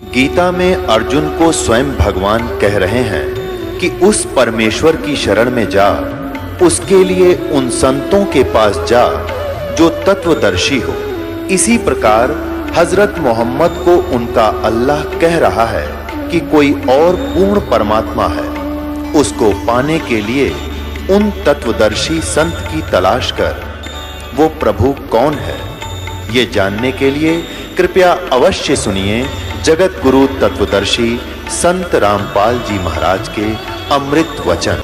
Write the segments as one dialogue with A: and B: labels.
A: गीता में अर्जुन को स्वयं भगवान कह रहे हैं कि उस परमेश्वर की शरण में जा, उसके लिए उन संतों के पास जा जो तत्वदर्शी हो। इसी प्रकार हजरत मोहम्मद को उनका अल्लाह कह रहा है कि कोई और पूर्ण परमात्मा है, उसको पाने के लिए उन तत्वदर्शी संत की तलाश कर। वो प्रभु कौन है, ये जानने के लिए कृपया अवश्य सुनिए जगत गुरु तत्वदर्शी संत रामपाल जी महाराज के अमृत वचन।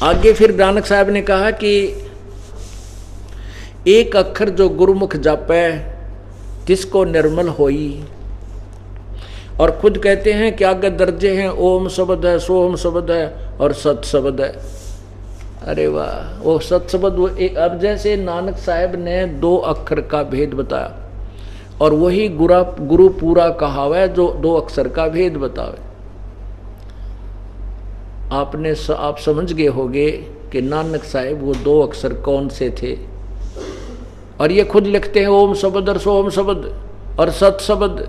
B: आगे फिर नानक साहब ने कहा कि एक अक्षर जो गुरुमुख जापै तिसको निर्मल होई। और खुद कहते हैं कि आगे दर्जे हैं, ओम शब्द है, सोम शब्द है और सत शब्द है। अरे वाह, वो सत शब्द। अब जैसे नानक साहब ने दो अक्षर का भेद बताया और वही गुरु पूरा कहावे जो दो अक्षर का भेद बतावे। आप समझ गए होंगे कि नानक साहब वो दो अक्षर कौन से थे। और ये खुद लिखते हैं ओम शब्द और सोम शब्द और सत शब्द।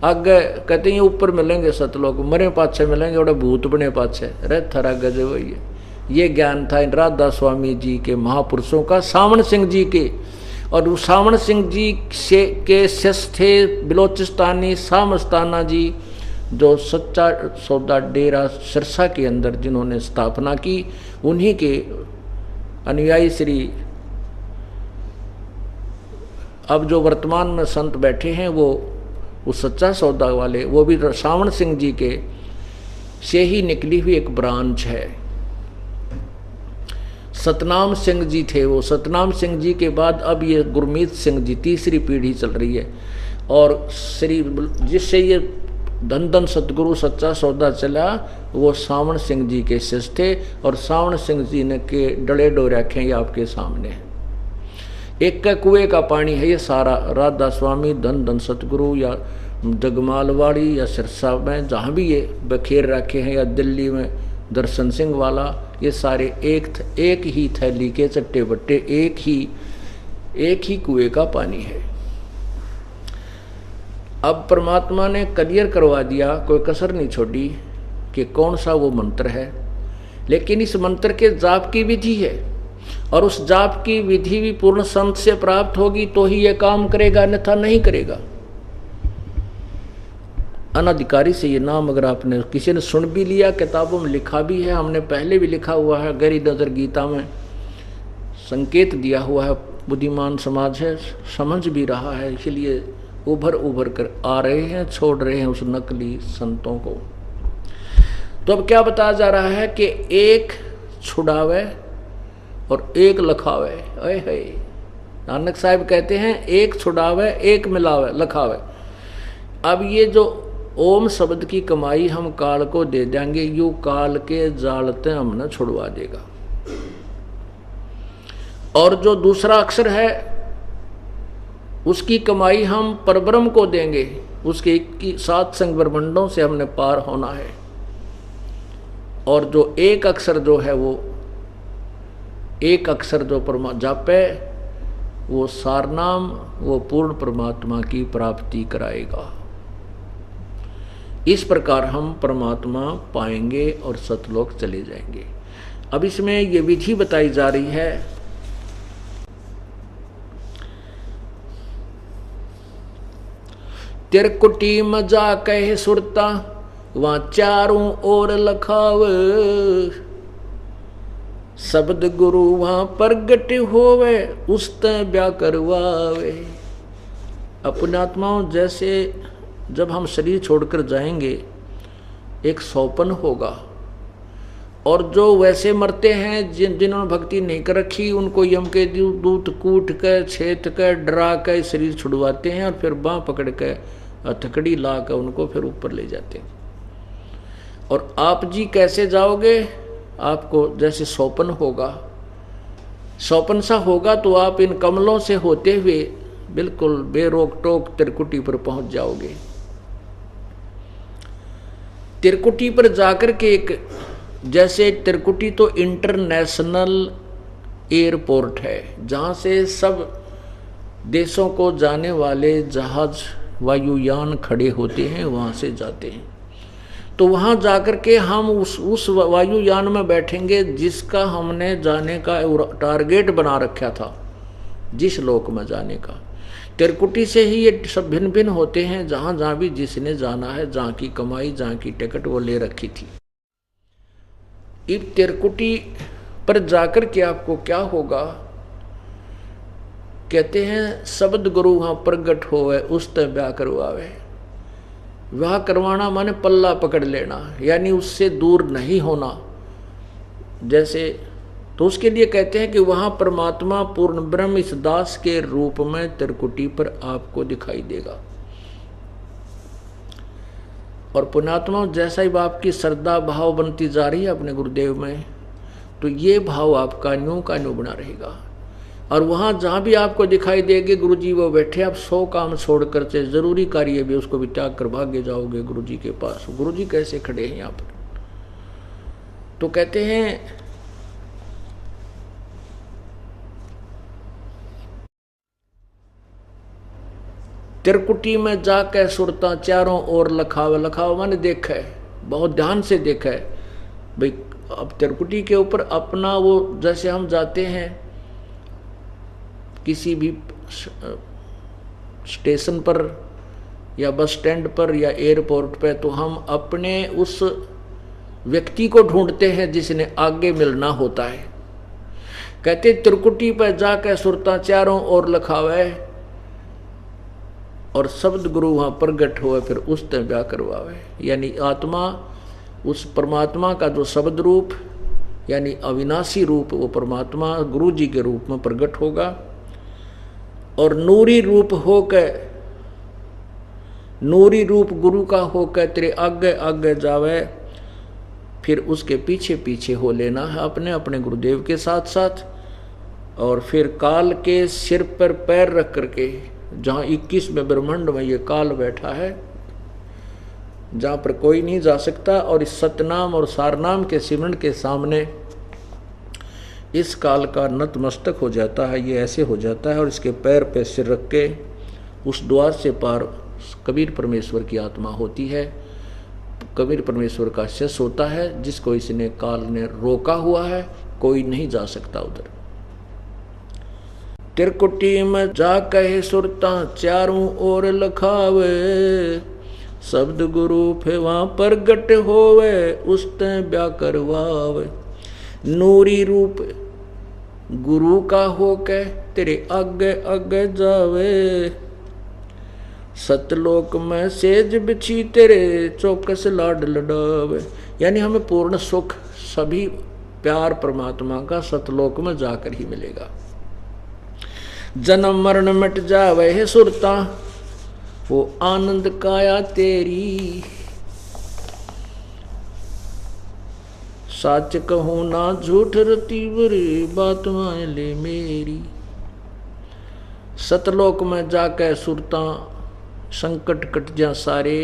B: आगे कहते हैं ऊपर मिलेंगे सतलोक, मरे पाछे मिलेंगे और भूत बने पाछे। अरे थरा गजब है। ये ज्ञान था राधा स्वामी जी के महापुरुषों का, सावण सिंह जी के। और सावण सिंह जी के शिष्य थे बिलोचिस्तानी सामस्ताना जी, जो सच्चा सौदा डेरा सिरसा के अंदर जिन्होंने स्थापना की। उन्हीं के अनुयायी श्री अब जो वर्तमान में संत बैठे हैं वो उस सच्चा सौदा वाले, वो भी सावण सिंह जी के से ही निकली हुई एक ब्रांच है। सतनाम सिंह जी थे वो। सतनाम सिंह जी के बाद अब ये गुरमीत सिंह जी, तीसरी पीढ़ी चल रही है। और श्री जिससे ये धन धन सतगुरु सच्चा सौदा चला, वो सावण सिंह जी के शिष्य थे। और सावण सिंह जी ने के डले डो रखे ये आपके सामने। एक का कुएं का पानी है ये सारा। राधा स्वामी, धन धन सतगुरु या जगमालवाड़ी या सिरसा में जहाँ भी ये बखेर रखे हैं, या दिल्ली में दर्शन सिंह वाला, ये सारे एक ही थैली के चट्टे बट्टे, एक ही कुएं का पानी है। अब परमात्मा ने क्लियर करवा दिया, कोई कसर नहीं छोड़ी कि कौन सा वो मंत्र है। लेकिन इस मंत्र के जाप की विधि है, और उस जाप की विधि भी पूर्ण संत से प्राप्त होगी तो ही ये काम करेगा, अन्यथा नहीं करेगा। अनाधिकारी से ये नाम अगर आपने किसी ने सुन भी लिया, किताबों में लिखा भी है, हमने पहले भी लिखा हुआ है, गहरी नजर गीता में संकेत दिया हुआ है। बुद्धिमान समाज है, समझ भी रहा है, इसलिए उभर कर आ रहे हैं, छोड़ रहे हैं उस नकली संतों को। तो अब क्या बताया जा रहा है कि एक छुड़ावे और एक लखावे। अरे है, नानक साहब कहते हैं एक छुड़ावे, एक मिलावे, लखावे। अब ये जो ओम शब्द की कमाई हम काल को दे देंगे, यू काल के जालते हमने छुड़वा देगा। और जो दूसरा अक्षर है उसकी कमाई हम परब्रह्म को देंगे, उसके 7 संग ब्रह्मंडों से हमने पार होना है। और जो एक अक्षर जो है, वो एक अक्षर जो जापे, वो सारनाम, वो पूर्ण परमात्मा की प्राप्ति कराएगा। इस प्रकार हम परमात्मा पाएंगे और सतलोक चले जाएंगे। अब इसमें ये विधि बताई जा रही है। तिरकुटी मजा कह सुरता वहाँ चारों ओर लखाव, शब्द गुरु वहां प्रगट होवे उस तय ब्या करवावे। अपने आत्माओं, जैसे जब हम शरीर छोड़कर जाएंगे एक सौपन होगा, और जो वैसे मरते हैं जिन्होंने भक्ति नहीं कर रखी, उनको यम के दूत कूट कर छेद कर डरा कर शरीर छुड़वाते हैं और फिर बाँह पकड़ कर हथकड़ी ला कर उनको फिर ऊपर ले जाते हैं। और आप जी कैसे जाओगे? आपको जैसे सौपन होगा, सौपन सा होगा तो आप इन कमलों से होते हुए बिल्कुल बेरोक टोक त्रिकुटी पर पहुंच जाओगे। त्रिकुटी पर जाकर के एक, जैसे त्रिकुटी तो इंटरनेशनल एयरपोर्ट है जहां से सब देशों को जाने वाले जहाज वायुयान खड़े होते हैं, वहां से जाते हैं। तो वहां जाकर के हम उस वायुयान में बैठेंगे जिसका हमने जाने का टारगेट बना रखा था, जिस लोक में जाने का। त्रिकुटी से ही ये सब भिन्न भिन्न होते हैं, जहां जहां भी जिसने जाना है, जहां की कमाई, जहां की टिकट वो ले रखी थी। इब त्रिकुटी पर जाकर के आपको क्या होगा? कहते हैं शब्द गुरु वहां प्रगट होवे उस तय ब्याह करवावे। विवाह करवाना माने पल्ला पकड़ लेना, यानी उससे दूर नहीं होना। जैसे तो उसके लिए कहते हैं कि वहां परमात्मा पूर्ण ब्रह्म इस दास के रूप में त्रिकुटी पर आपको दिखाई देगा। और पुण्यात्मा, जैसा ही आपकी श्रद्धा भाव बनती जा रही है अपने गुरुदेव में, तो ये भाव आपका न्यू का न्यू बना रहेगा। और वहां जहां भी आपको दिखाई देंगे गुरु जी वो बैठे, आप 100 काम छोड़कर से जरूरी कार्य भी उसको भी त्याग कर भागे जाओगे गुरु जी के पास। गुरु जी कैसे खड़े हैं यहाँ पर? तो कहते हैं त्रिकुटी में जाके सुरता चारों ओर लखाव। लखाव माने देखा है, बहुत ध्यान से देखा है भाई। अब त्रिकुटी के ऊपर अपना वो, जैसे हम जाते हैं किसी भी स्टेशन पर या बस स्टैंड पर या एयरपोर्ट पे, तो हम अपने उस व्यक्ति को ढूंढते हैं जिसने आगे मिलना होता है। कहते त्रिकुटी पर जाके सुरता चारों ओर लखावे और शब्द गुरु वहां प्रगट हुए फिर उस तय ब्याह करवावे। यानी आत्मा उस परमात्मा का जो शब्द रूप यानी अविनाशी रूप, वो परमात्मा गुरु जी के रूप में प्रकट होगा और नूरी रूप होकर, नूरी रूप गुरु का होकर तेरे आगे आगे जावे। फिर उसके पीछे पीछे हो लेना है अपने अपने गुरुदेव के साथ साथ। और फिर काल के सिर पर पैर रख करके, जहाँ 21वें ब्रह्मांड में ये काल बैठा है, जहाँ पर कोई नहीं जा सकता, और इस सतनाम और सारनाम के सिमरन के सामने इस काल का नतमस्तक हो जाता है। ये ऐसे हो जाता है और इसके पैर पे सिर रख के उस द्वार से पार कबीर परमेश्वर की आत्मा होती है। कबीर परमेश्वर का शिष्य होता है जिसको इसने काल ने रोका हुआ है, कोई नहीं जा सकता उधर। त्रिकुटी में जा कहे सुरता चारों ओर लखावे, शब्द गुरु फिर वहां प्रगट होवे उस तय ब्याह करवावे। नूरी रूप गुरु का होके तेरे आगे आगे जावे, सतलोक में सेज बिछी तेरे चौकस लाड लडावे। यानी हमें पूर्ण सुख, सभी प्यार परमात्मा का सतलोक में जाकर ही मिलेगा। जन्म मरण मिट जावे है सुरता, वो आनंद काया तेरी। सच कहूं ना झूठ रती बुरी बात मान ले मेरी। सतलोक में जाके सुरता संकट कट जा सारे,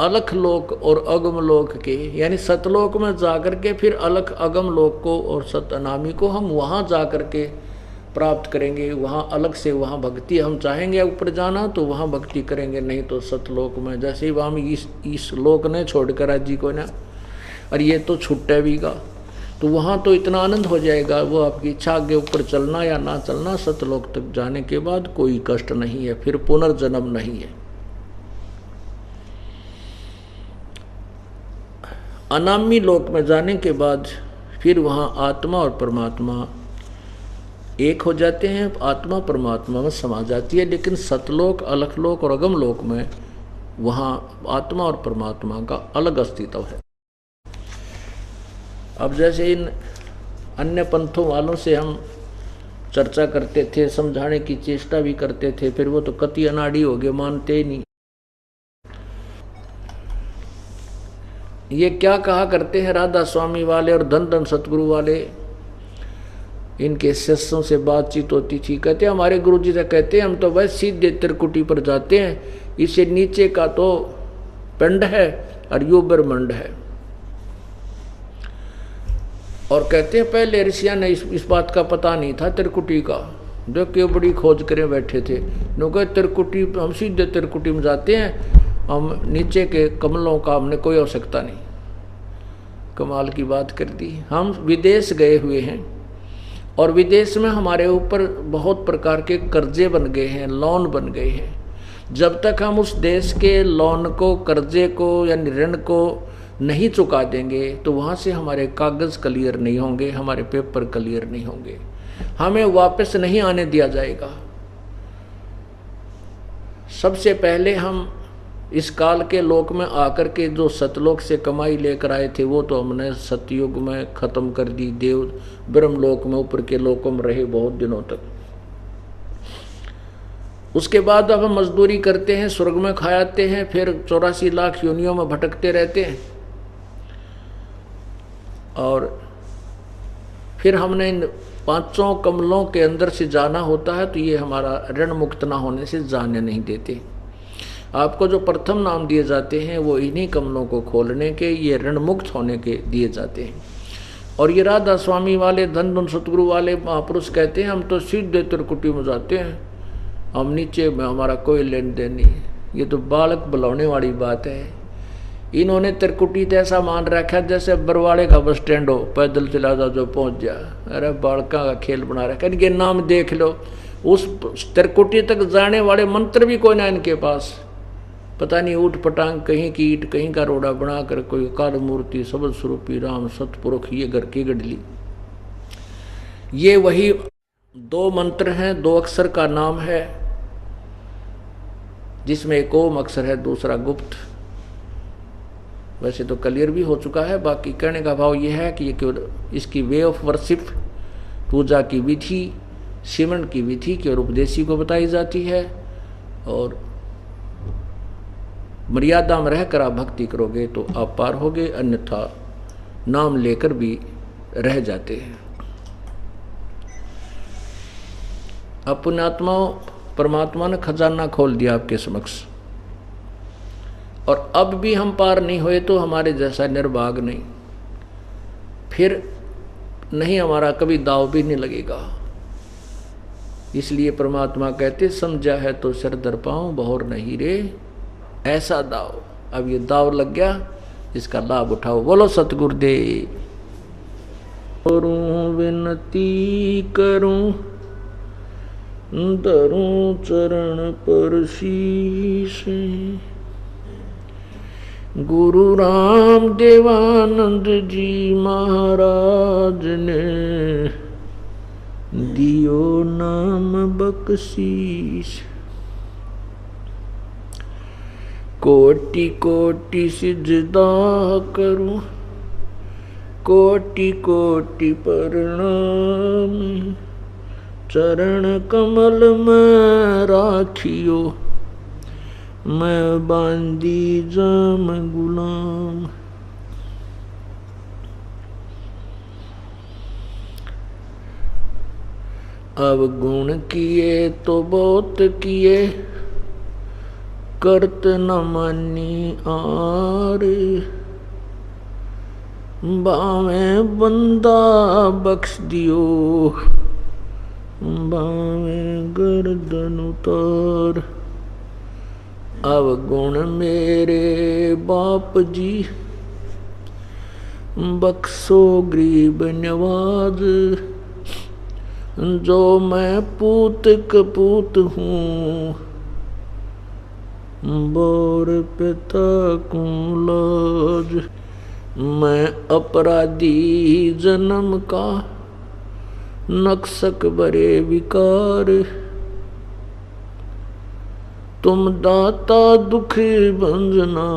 B: अलख लोक और अगम लोक के। यानी सतलोक में जाकर के फिर अलख अगम लोक को और सत अनामी को हम वहाँ जाकर के प्राप्त करेंगे। वहाँ अलग से वहाँ भक्ति, हम चाहेंगे ऊपर जाना तो वहाँ भक्ति करेंगे, नहीं तो सतलोक में। जैसे ही वहाँ इस लोक ने छोड़कर आज जी को ना, और ये तो छुट्टे भी गा, तो वहाँ तो इतना आनंद हो जाएगा। वो आपकी इच्छा, आगे ऊपर चलना या ना चलना, सतलोक तक जाने के बाद कोई कष्ट नहीं है, फिर पुनर्जन्म नहीं है। अनामी लोक में जाने के बाद फिर वहाँ आत्मा और परमात्मा एक हो जाते हैं, आत्मा परमात्मा में समा जाती है। लेकिन सतलोक, अलखलोक और अगमलोक में वहाँ आत्मा और परमात्मा का अलग अस्तित्व है। अब जैसे इन अन्य पंथों वालों से हम चर्चा करते थे, समझाने की चेष्टा भी करते थे, फिर वो तो कति अनाड़ी हो गए, मानते ही नहीं। ये क्या कहा करते हैं राधा स्वामी वाले और धन धन सतगुरु वाले, इनके शिष्यों से बातचीत होती थी, कहते हमारे गुरुजी से कहते हैं हम तो बस सीधे त्रिकुटी पर जाते हैं, इससे नीचे का तो पिंड है और यू ब्रह्मांड है। और कहते हैं पहले ऋषिया ने इस बात का पता नहीं था त्रिकुटी का, जो कि बड़ी खोज करे बैठे थे। नो त्रिकुटी, हम सीधे त्रिकुटी में जाते हैं, हम नीचे के कमलों का हमने कोई आवश्यकता नहीं। कमाल की बात कर दी। हम विदेश गए हुए हैं और विदेश में हमारे ऊपर बहुत प्रकार के कर्जे बन गए हैं, लोन बन गए हैं। जब तक हम उस देश के लोन को, कर्जे को या ऋण को नहीं चुका देंगे तो वहाँ से हमारे कागज़ क्लियर नहीं होंगे, हमारे पेपर क्लियर नहीं होंगे, हमें वापस नहीं आने दिया जाएगा। सबसे पहले हम इस काल के लोक में आकर के जो सतलोक से कमाई लेकर आए थे वो तो हमने सतयुग में खत्म कर दी। देव ब्रह्मलोक में, ऊपर के लोकों में रहे बहुत दिनों तक। उसके बाद अब हम मजदूरी करते हैं, स्वर्ग में खाते हैं, फिर 84 लाख योनियों में भटकते रहते हैं। और फिर हमने इन 5 कमलों के अंदर से जाना होता है, तो ये हमारा ऋण मुक्त ना होने से जाने नहीं देते। आपको जो प्रथम नाम दिए जाते हैं वो इन्हीं कमलों को खोलने के, ये ऋण मुक्त होने के दिए जाते हैं। और ये राधा स्वामी वाले, धन धन सतगुरु वाले महापुरुष कहते हैं हम तो सीधे त्रिकुटी में जाते हैं, हम नीचे में हमारा कोई लेन देन नहीं। ये तो बालक बुलाने वाली बात है। इन्होंने त्रिकुटी तो ऐसा मान रखा जैसे बरवाड़े का बस स्टैंड हो, पैदल चला जाओ जो पहुंच जा। अरे बालका का खेल बना रखा। इनके नाम देख लो, उस त्रिकुटी तक जाने वाले मंत्र भी कोई ना इनके पास। पता नहीं ऊट पटांग, कहीं की ईट कहीं का रोड़ा बनाकर कोई काल मूर्ति, सबद स्वरूपी राम सतपुरुष, ये घर की गडली। ये वही 2 मंत्र हैं, 2 अक्षर का नाम है, जिसमें एक ओम अक्षर है, दूसरा गुप्त। वैसे तो क्लियर भी हो चुका है। बाकी कहने का भाव यह है कि ये केवल इसकी वे ऑफ वर्शिप, पूजा की विधि, सिमरन की विधि केवल उपदेशी को बताई जाती है। और मर्यादा में रहकर आप भक्ति करोगे तो आप पार होगे, अन्यथा नाम लेकर भी रह जाते हैं। अपने आत्मा परमात्मा ने खजाना खोल दिया आपके समक्ष, और अब भी हम पार नहीं हुए तो हमारे जैसा निर्भाग नहीं, फिर नहीं हमारा कभी दाव भी नहीं लगेगा। इसलिए परमात्मा कहते समझा है तो सिर दर पाऊं, बहुर नहीं रे ऐसा दाव। अब ये दाव लग गया, इसका लाभ उठाओ। बोलो सतगुरुदेव। करूं विनती करूं, धरूं चरण पर शीश, गुरु राम देवानंद जी महाराज ने दियो नाम बख्शीश। कोटि कोटि सिजदा करूं, कोटि कोटि प्रणाम, चरण कमल में राखियो, मैं बांदी जाम गुलाम। अब गुण किए तो बहुत किए, करत न मानी आर, बावे बंदा बख्श दियो, बावे गर्दन उतार। अब गुण मेरे बाप जी, बख्शो गरीब नवाज, जो मैं पूत कपूत हूँ, बोर पिता को लाज। मैं अपराधी जन्म का, नक्सक बरे विकार। तुम दाता दुख भंजना,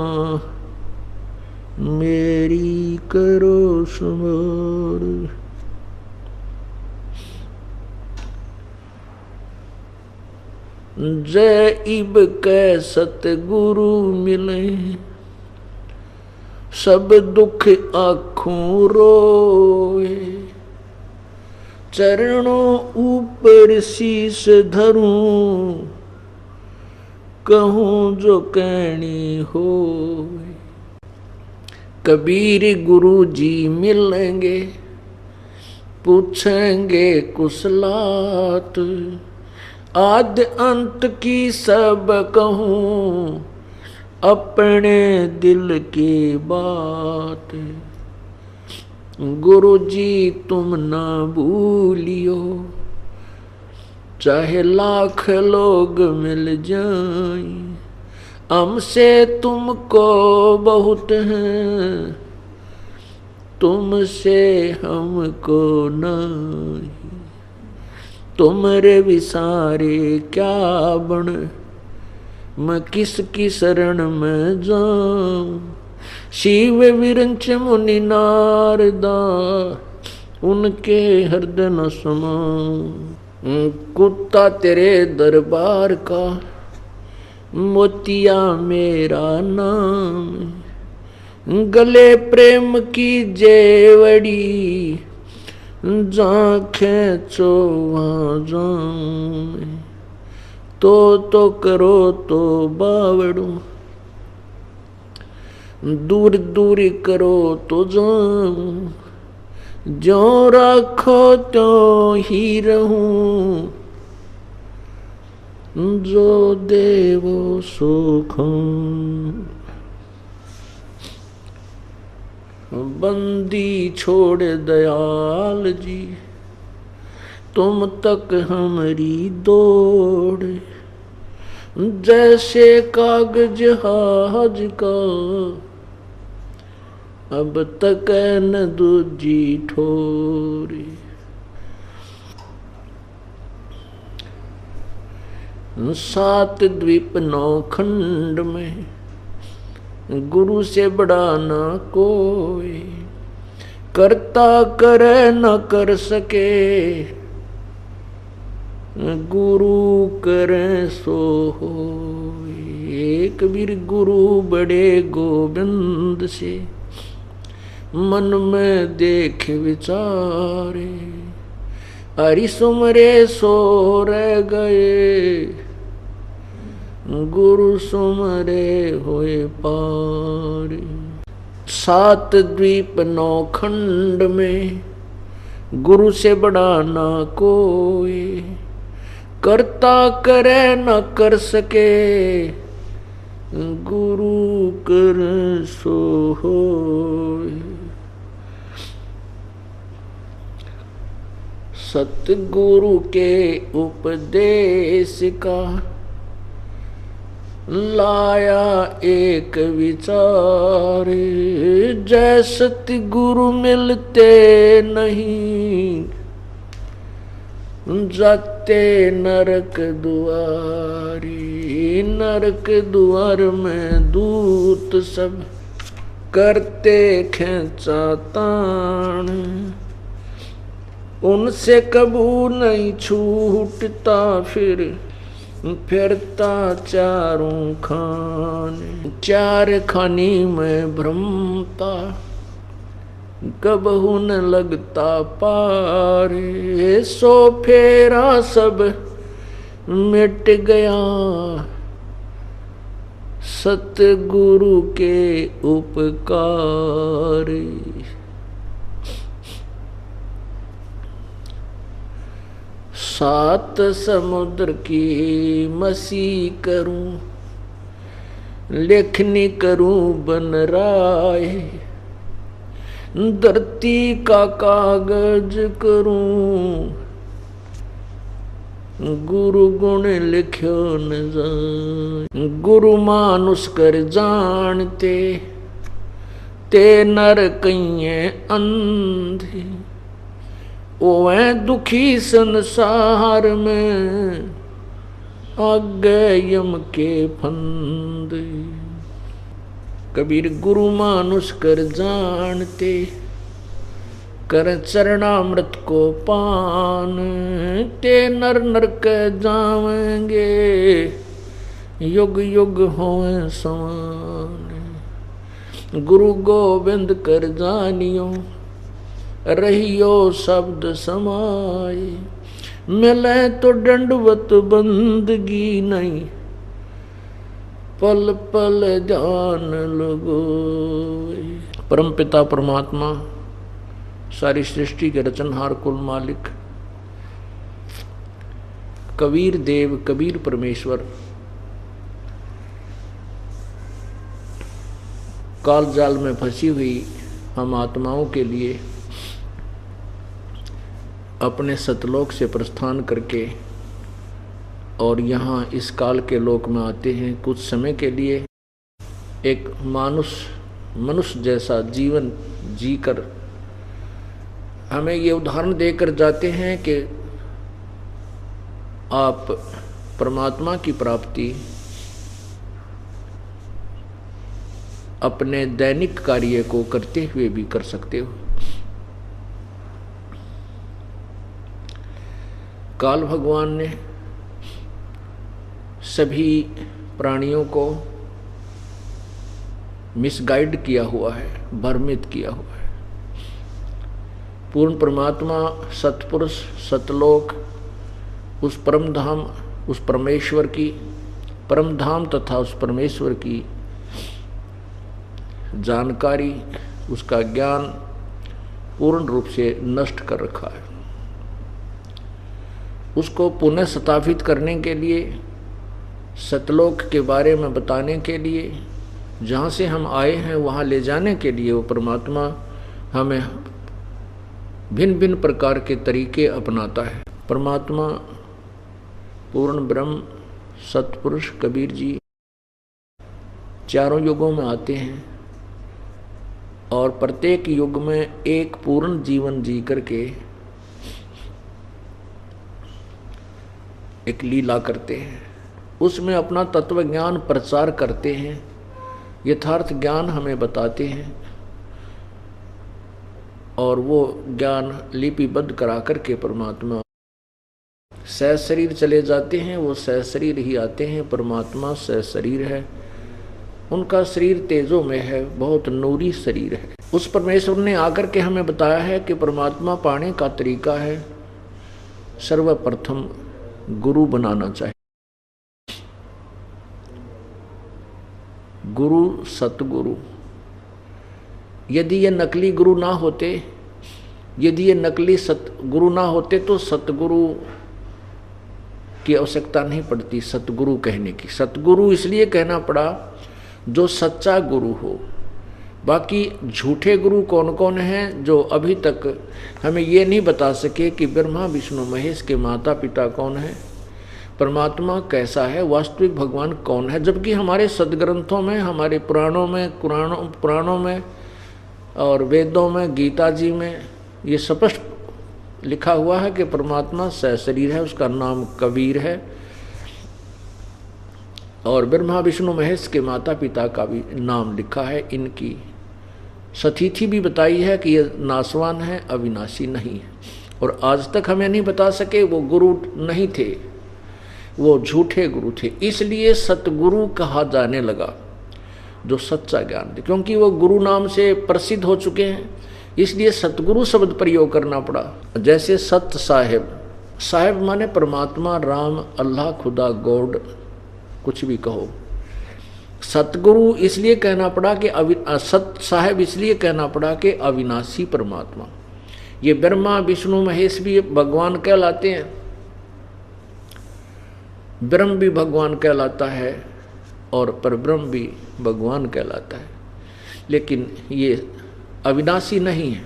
B: मेरी करो संभार। जय इब कै सतगुरु मिले, सब दुख आँखों रोए। चरणों ऊपर शीस धरूं, कहूँ जो कहनी हो। कबीर गुरु जी मिलेंगे, पूछेंगे कुशलात। आद अंत की सब कहूँ, अपने दिल की बात। गुरु जी तुम ना भूलियो, चाहे लाख लोग मिल जाएं। हमसे तुमको बहुत है, तुमसे हमको नहीं। तुमरे विसारे क्या बन, मैं किसकी शरण में जाऊं। शिव विरंच मुनि नारदा, उनके हृदय न समाऊं। कुत्ता तेरे दरबार का, मोतिया मेरा नाम। गले प्रेम की जेवड़ी, जहाँ खेचो वहाँ जाऊं। तो करो तो बावड़ू, दूर दूर करो तो जाऊं। जो रखो तो ही रहूं, जो देवो सुखों। बंदी छोड़ दयाल जी, तुम तक हमारी दौड़। जैसे कागज हाज का, अब तक न दूजी ठोरी। सात द्वीप नौ खंड में, गुरु से बड़ा न कोई। करता करे न कर सके, गुरु करे सो होए। कबीर गुरु बड़े गोविंद से, मन में देख विचारे। हरि सुमरे सो रह गए, गुरु सुमरे होए पार। सात द्वीप नौ खंड में, गुरु से बड़ा ना कोई। करता करे न कर सके, गुरु कर सो होए। सतगुरु के उपदेश का, लाया एक विचार। जय सतगुरु मिलते नहीं, जाते नरक दुआरी। नरक द्वार में दूत सब, करते खेचा तान। उनसे कबू नहीं छूटता फिरता चारों खाने। चार खानी में भ्रमता, कबहू न लगता पार। सो फेरा सब मिट गया, सतगुरु के उपकार। सात समुद्र की मसी करूं, लेखनी करूं बन राय। धरती का कागज करूं, गुरु गुण लिख्यो न जाए। गुरु मानुष कर जानते, ते नर कइये अंधे, ओए दुखी संसार में आगे यम के फंदे। कबीर गुरु मानुष कर जानते, कर चरणामृत को पान, ते नर नरक जावेंगे, युग युग होए समान। गुरु गोविंद कर जानियो, रहियो शब्द समाए, मिले तो दंडवत बंदगी नहीं, पल पल ध्यान लगो। परम पिता परमात्मा, सारी सृष्टि के रचनहार, कुल मालिक, कबीर देव, कबीर परमेश्वर, काल जाल में फंसी हुई हम आत्माओं के लिए अपने सतलोक से प्रस्थान करके और यहाँ इस काल के लोक में आते हैं। कुछ समय के लिए एक मनुष्य जैसा जीवन जीकर हमें ये उदाहरण देकर जाते हैं कि आप परमात्मा की प्राप्ति अपने दैनिक कार्य को करते हुए भी कर सकते हो। काल भगवान ने सभी प्राणियों को मिसगाइड किया हुआ है, भ्रमित किया हुआ है। पूर्ण परमात्मा, सतपुरुष, सतलोक, उस परम धाम, उस परमेश्वर की परम धाम तथा उस परमेश्वर की जानकारी, उसका ज्ञान पूर्ण रूप से नष्ट कर रखा है। उसको पुनः स्थापित करने के लिए, सतलोक के बारे में बताने के लिए, जहाँ से हम आए हैं वहाँ ले जाने के लिए वो परमात्मा हमें भिन्न भिन्न प्रकार के तरीके अपनाता है। परमात्मा पूर्ण ब्रह्म सतपुरुष कबीर जी चारों युगों में आते हैं और प्रत्येक युग में एक पूर्ण जीवन जी करके एक लीला करते हैं, उसमें अपना तत्व ज्ञान प्रचार करते हैं, यथार्थ ज्ञान हमें बताते हैं और वो ज्ञान लिपिबद्ध करा करके परमात्मा सहशरीर चले जाते हैं। वो सहशरीर ही आते हैं। परमात्मा सहशरीर है, उनका शरीर तेजों में है, बहुत नूरी शरीर है। उस परमेश्वर ने आकर के हमें बताया है कि परमात्मा पाने का तरीका है सर्वप्रथम गुरु बनाना चाहिए। गुरु सतगुरु, यदि ये नकली गुरु ना होते, यदि ये नकली सतगुरु ना होते तो सतगुरु की आवश्यकता नहीं पड़ती सतगुरु कहने की। सतगुरु इसलिए कहना पड़ा जो सच्चा गुरु हो। बाकी झूठे गुरु कौन कौन हैं जो अभी तक हमें ये नहीं बता सके कि ब्रह्मा विष्णु महेश के माता पिता कौन है, परमात्मा कैसा है, वास्तविक भगवान कौन है। जबकि हमारे सदग्रंथों में, हमारे पुराणों में और वेदों में, गीता जी में ये स्पष्ट लिखा हुआ है कि परमात्मा सहशरीर है, उसका नाम कबीर है और ब्रह्मा विष्णु महेश के माता पिता का भी नाम लिखा है। इनकी सतिथि भी बताई है कि ये नासवान है, अविनाशी नहीं है। और आज तक हमें नहीं बता सके, वो गुरु नहीं थे, वो झूठे गुरु थे। इसलिए सतगुरु कहा जाने लगा जो सच्चा ज्ञान दे, क्योंकि वो गुरु नाम से प्रसिद्ध हो चुके हैं, इसलिए सतगुरु शब्द प्रयोग करना पड़ा। जैसे सत साहेब, साहेब माने परमात्मा, राम, अल्लाह, खुदा, गॉड, कुछ भी कहो। सतगुरु इसलिए कहना पड़ा कि सत साहेब इसलिए कहना पड़ा कि अविनाशी परमात्मा। ये ब्रह्मा विष्णु महेश भी भगवान कहलाते हैं, ब्रह्म भी भगवान कहलाता है और परब्रह्म भी भगवान कहलाता है, लेकिन ये अविनाशी नहीं है।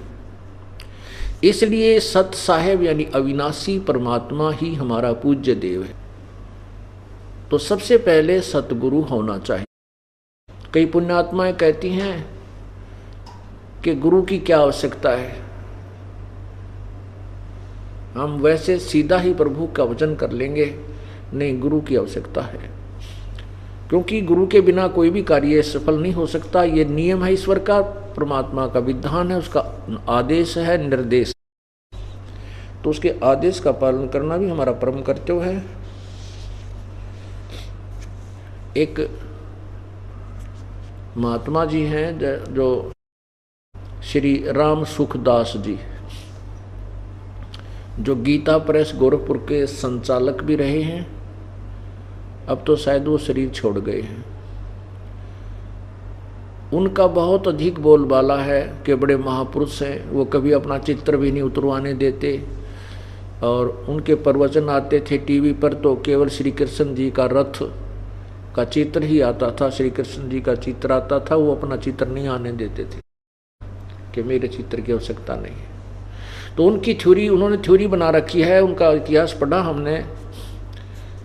B: इसलिए सत साहेब यानी अविनाशी परमात्मा ही हमारा पूज्य देव है। तो सबसे पहले सतगुरु होना चाहिए। कई पुण्यात्माएं कहती हैं कि गुरु की क्या आवश्यकता है। हम वैसे सीधा ही प्रभु का वचन कर लेंगे, नहीं, गुरु की आवश्यकता है, क्योंकि गुरु के बिना कोई भी कार्य सफल नहीं हो सकता। ये नियम है ईश्वर का, परमात्मा का विधान है, उसका आदेश है, निर्देश। तो उसके आदेश का पालन करना भी हमारा परम कर्तव्य है। एक महात्मा जी हैं जो श्री राम सुखदास जी, जो गीता प्रेस गोरखपुर के संचालक भी रहे हैं, अब तो शायद वो शरीर छोड़ गए हैं। उनका बहुत अधिक बोलबाला है कि बड़े महापुरुष हैं, वो कभी अपना चित्र भी नहीं उतरवाने देते, और उनके प्रवचन आते थे टीवी पर तो केवल श्री कृष्ण जी का रथ का चित्र ही आता था, श्री कृष्ण जी का चित्र आता था, वो अपना चित्र नहीं आने देते थे कि मेरे चित्र की आवश्यकता नहीं है। तो उनकी थ्योरी, उन्होंने थ्योरी बना रखी है, उनका इतिहास पढ़ा हमने।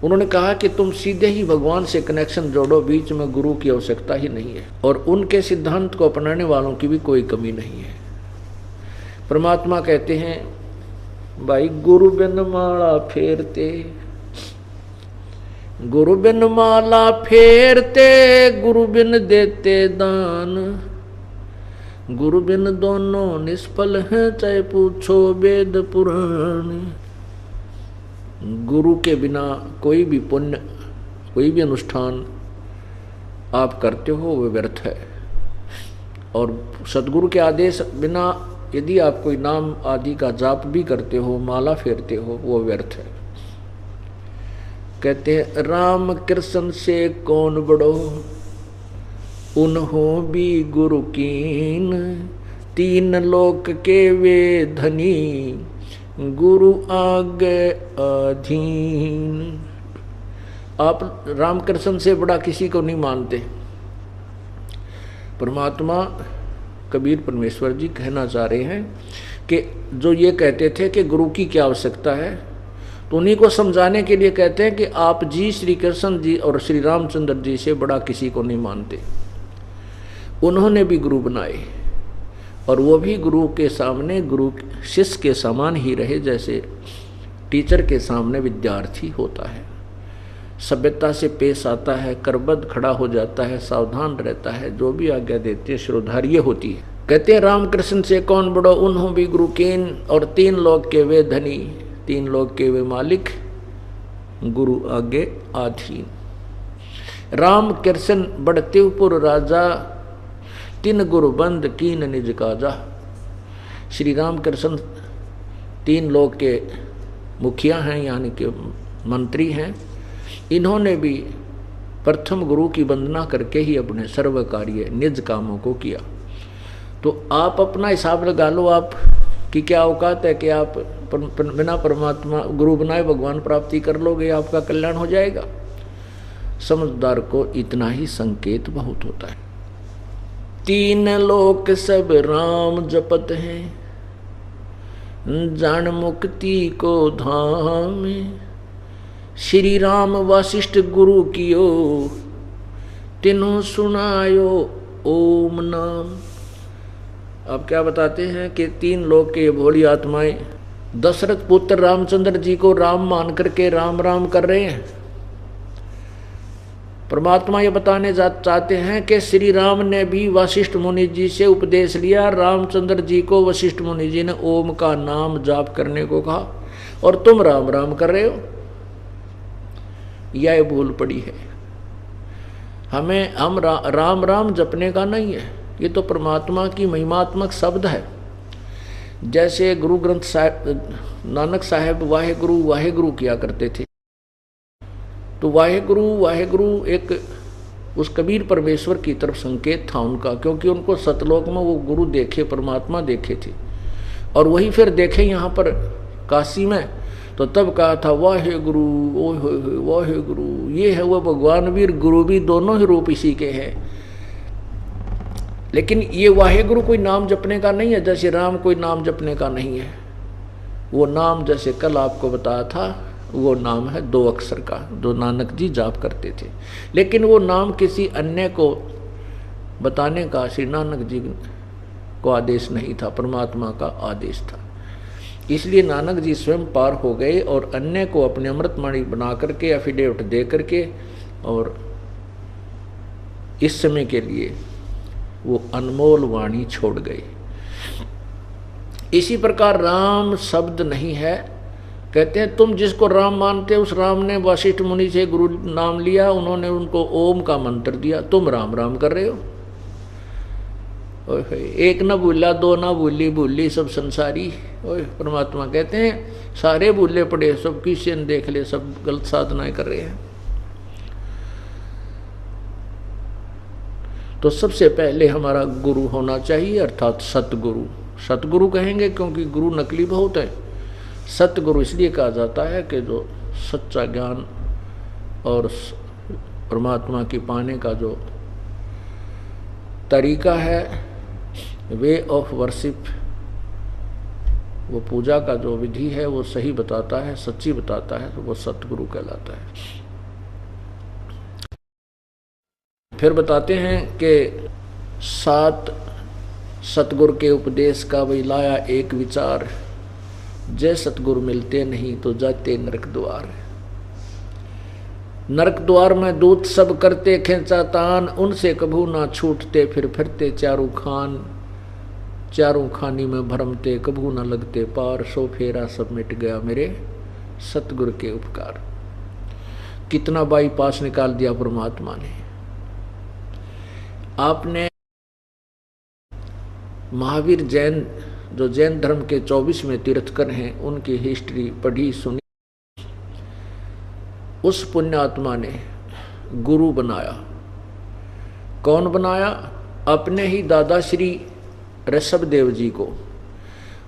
B: उन्होंने कहा कि तुम सीधे ही भगवान से कनेक्शन जोड़ो, बीच में गुरु की आवश्यकता ही नहीं है, और उनके सिद्धांत को अपनाने वालों की भी कोई कमी नहीं है। परमात्मा कहते हैं, भाई गुरु बिन माला फेरते, गुरु बिन माला फेरते, गुरु बिन देते दान, गुरु बिन दोनों निष्फल हैं, चाहे पूछो वेद पुराण। गुरु के बिना कोई भी पुण्य, कोई भी अनुष्ठान आप करते हो वो व्यर्थ है, और सदगुरु के आदेश बिना यदि आप कोई नाम आदि का जाप भी करते हो, माला फेरते हो, वो व्यर्थ है। कहते हैं, राम कृष्ण से कौन बड़ो, उन्हों भी गुरु कीन, तीन लोक के वे धनी, गुरु आगे अधीन। आप रामकृष्ण से बड़ा किसी को नहीं मानते। परमात्मा कबीर परमेश्वर जी कहना चाह रहे हैं कि जो ये कहते थे कि गुरु की क्या आवश्यकता है, तो उन्हीं को समझाने के लिए कहते हैं कि आप जी श्री कृष्ण जी और श्री रामचंद्र जी से बड़ा किसी को नहीं मानते। उन्होंने भी गुरु बनाए, और वो भी गुरु के सामने गुरु शिष्य के समान ही रहे, जैसे टीचर के सामने विद्यार्थी होता है, सभ्यता से पेश आता है, करबद्ध खड़ा हो जाता है, सावधान रहता है, जो भी आज्ञा देते हैं श्रोधार्य होती है। कहते हैं, रामकृष्ण से कौन बड़ो, उन्हों भी गुरु कीन, और तीन लोक के वे धनी, तीन लोक के वे मालिक, गुरु आगे आधीन। राम कृष्ण बढ़ते पुर राजा, तीन गुरु बंद कीन निज काजा। श्री राम कृष्ण तीन लोक के मुखिया हैं, यानी कि मंत्री हैं। इन्होंने भी प्रथम गुरु की वंदना करके ही अपने सर्व कार्य निज कामों को किया। तो आप अपना हिसाब लगा लो, आप की क्या औकात है कि आप बिना परमात्मा गुरु बनाए भगवान प्राप्ति कर लोगे, आपका कल्याण हो जाएगा। समझदार को इतना ही संकेत बहुत होता है। तीन लोक सब राम जपत हैं, जान मुक्ति को धाम। श्री राम वशिष्ठ गुरु कियो, तीनों सुनायो ओम नाम। अब क्या बताते हैं कि तीन लोक के भोली आत्माएं दशरथ पुत्र रामचंद्र जी को राम मान करके राम राम कर रहे हैं। परमात्मा ये बताने चाहते हैं कि श्री राम ने भी वशिष्ठ मुनि जी से उपदेश लिया, रामचंद्र जी को वशिष्ठ मुनि जी ने ओम का नाम जाप करने को कहा, और तुम राम राम कर रहे हो। यह भूल पड़ी है। हम राम राम जपने का नहीं है, ये तो परमात्मा की महिमात्मक शब्द है। जैसे गुरु ग्रंथ साहिब नानक साहब वाहेगुरु वाहेगुरु किया करते थे, तो वाहेगुरु वाहेगुरु एक उस कबीर परमेश्वर की तरफ संकेत था उनका, क्योंकि उनको सतलोक में वो गुरु देखे, परमात्मा देखे थे, और वही फिर देखे यहाँ पर काशी में, तो तब कहा था वाहेगुरु ओहे वाहेगुरु। ये है वो भगवान भी गुरु भी, दोनों ही रूप इसी के हैं। लेकिन ये वाहेगुरु कोई नाम जपने का नहीं है, जैसे राम कोई नाम जपने का नहीं है। वो नाम जैसे कल आपको बताया था, वो नाम है 2 अक्षर का, जो नानक जी जाप करते थे। लेकिन वो नाम किसी अन्य को बताने का श्री नानक जी को आदेश नहीं था, परमात्मा का आदेश था। इसलिए नानक जी स्वयं पार हो गए और अन्य को अपने अमृतवाणी बना करके एफिडेविट दे करके और इस समय के लिए वो अनमोल वाणी छोड़ गए। इसी प्रकार राम शब्द नहीं है। कहते हैं तुम जिसको राम मानते हो उस राम ने वशिष्ठ मुनि से गुरु नाम लिया, उन्होंने उनको ओम का मंत्र दिया, तुम राम राम कर रहे हो। एक न भूला दो न भूली, भूली सब संसारी। परमात्मा कहते हैं सारे भूले पड़े, सब किसी ने देख ले, सब गलत साधनाएं कर रहे हैं। तो सबसे पहले हमारा गुरु होना चाहिए, अर्थात सतगुरु। सतगुरु कहेंगे क्योंकि गुरु नकली बहुत है। सतगुरु इसलिए कहा जाता है कि जो सच्चा ज्ञान और परमात्मा की पाने का जो तरीका है, वे ऑफ वर्शिप, वो पूजा का जो विधि है वो सही बताता है, सच्ची बताता है, तो वो सतगुरु कहलाता है। फिर बताते हैं कि 7 सतगुरु के उपदेश का वही लाया एक विचार, जय सतगुरु मिलते नहीं तो जाते नरक द्वार। नरक द्वार में दूत सब करते खेचा तान, उनसे कभू ना छूटते फिर फिरते चारू खान। चारों खानी में भरमते कभू ना लगते पार, सो फेरा सब मिट गया मेरे सतगुरु के उपकार। कितना बाईपास निकाल दिया परमात्मा ने। आपने महावीर जैन, जो जैन धर्म के 24वें तीर्थकर हैं, उनकी हिस्ट्री पढ़ी सुनी। उस पुण्यात्मा ने गुरु बनाया। कौन बनाया? अपने ही दादा श्री ऋषभ देव जी को,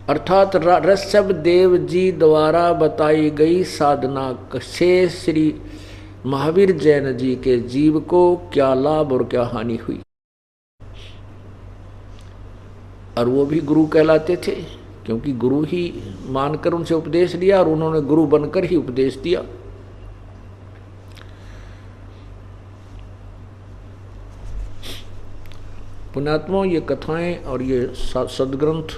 B: अर्थात ऋषभ देव जी द्वारा बताई गई साधना से श्री महावीर जैन जी के जीव को क्या लाभ और क्या हानि हुई। और वो भी गुरु कहलाते थे क्योंकि गुरु ही मानकर उनसे उपदेश लिया और उन्होंने गुरु बनकर ही उपदेश दिया। पुण्यात्माओं, ये कथाएं और ये सदग्रंथ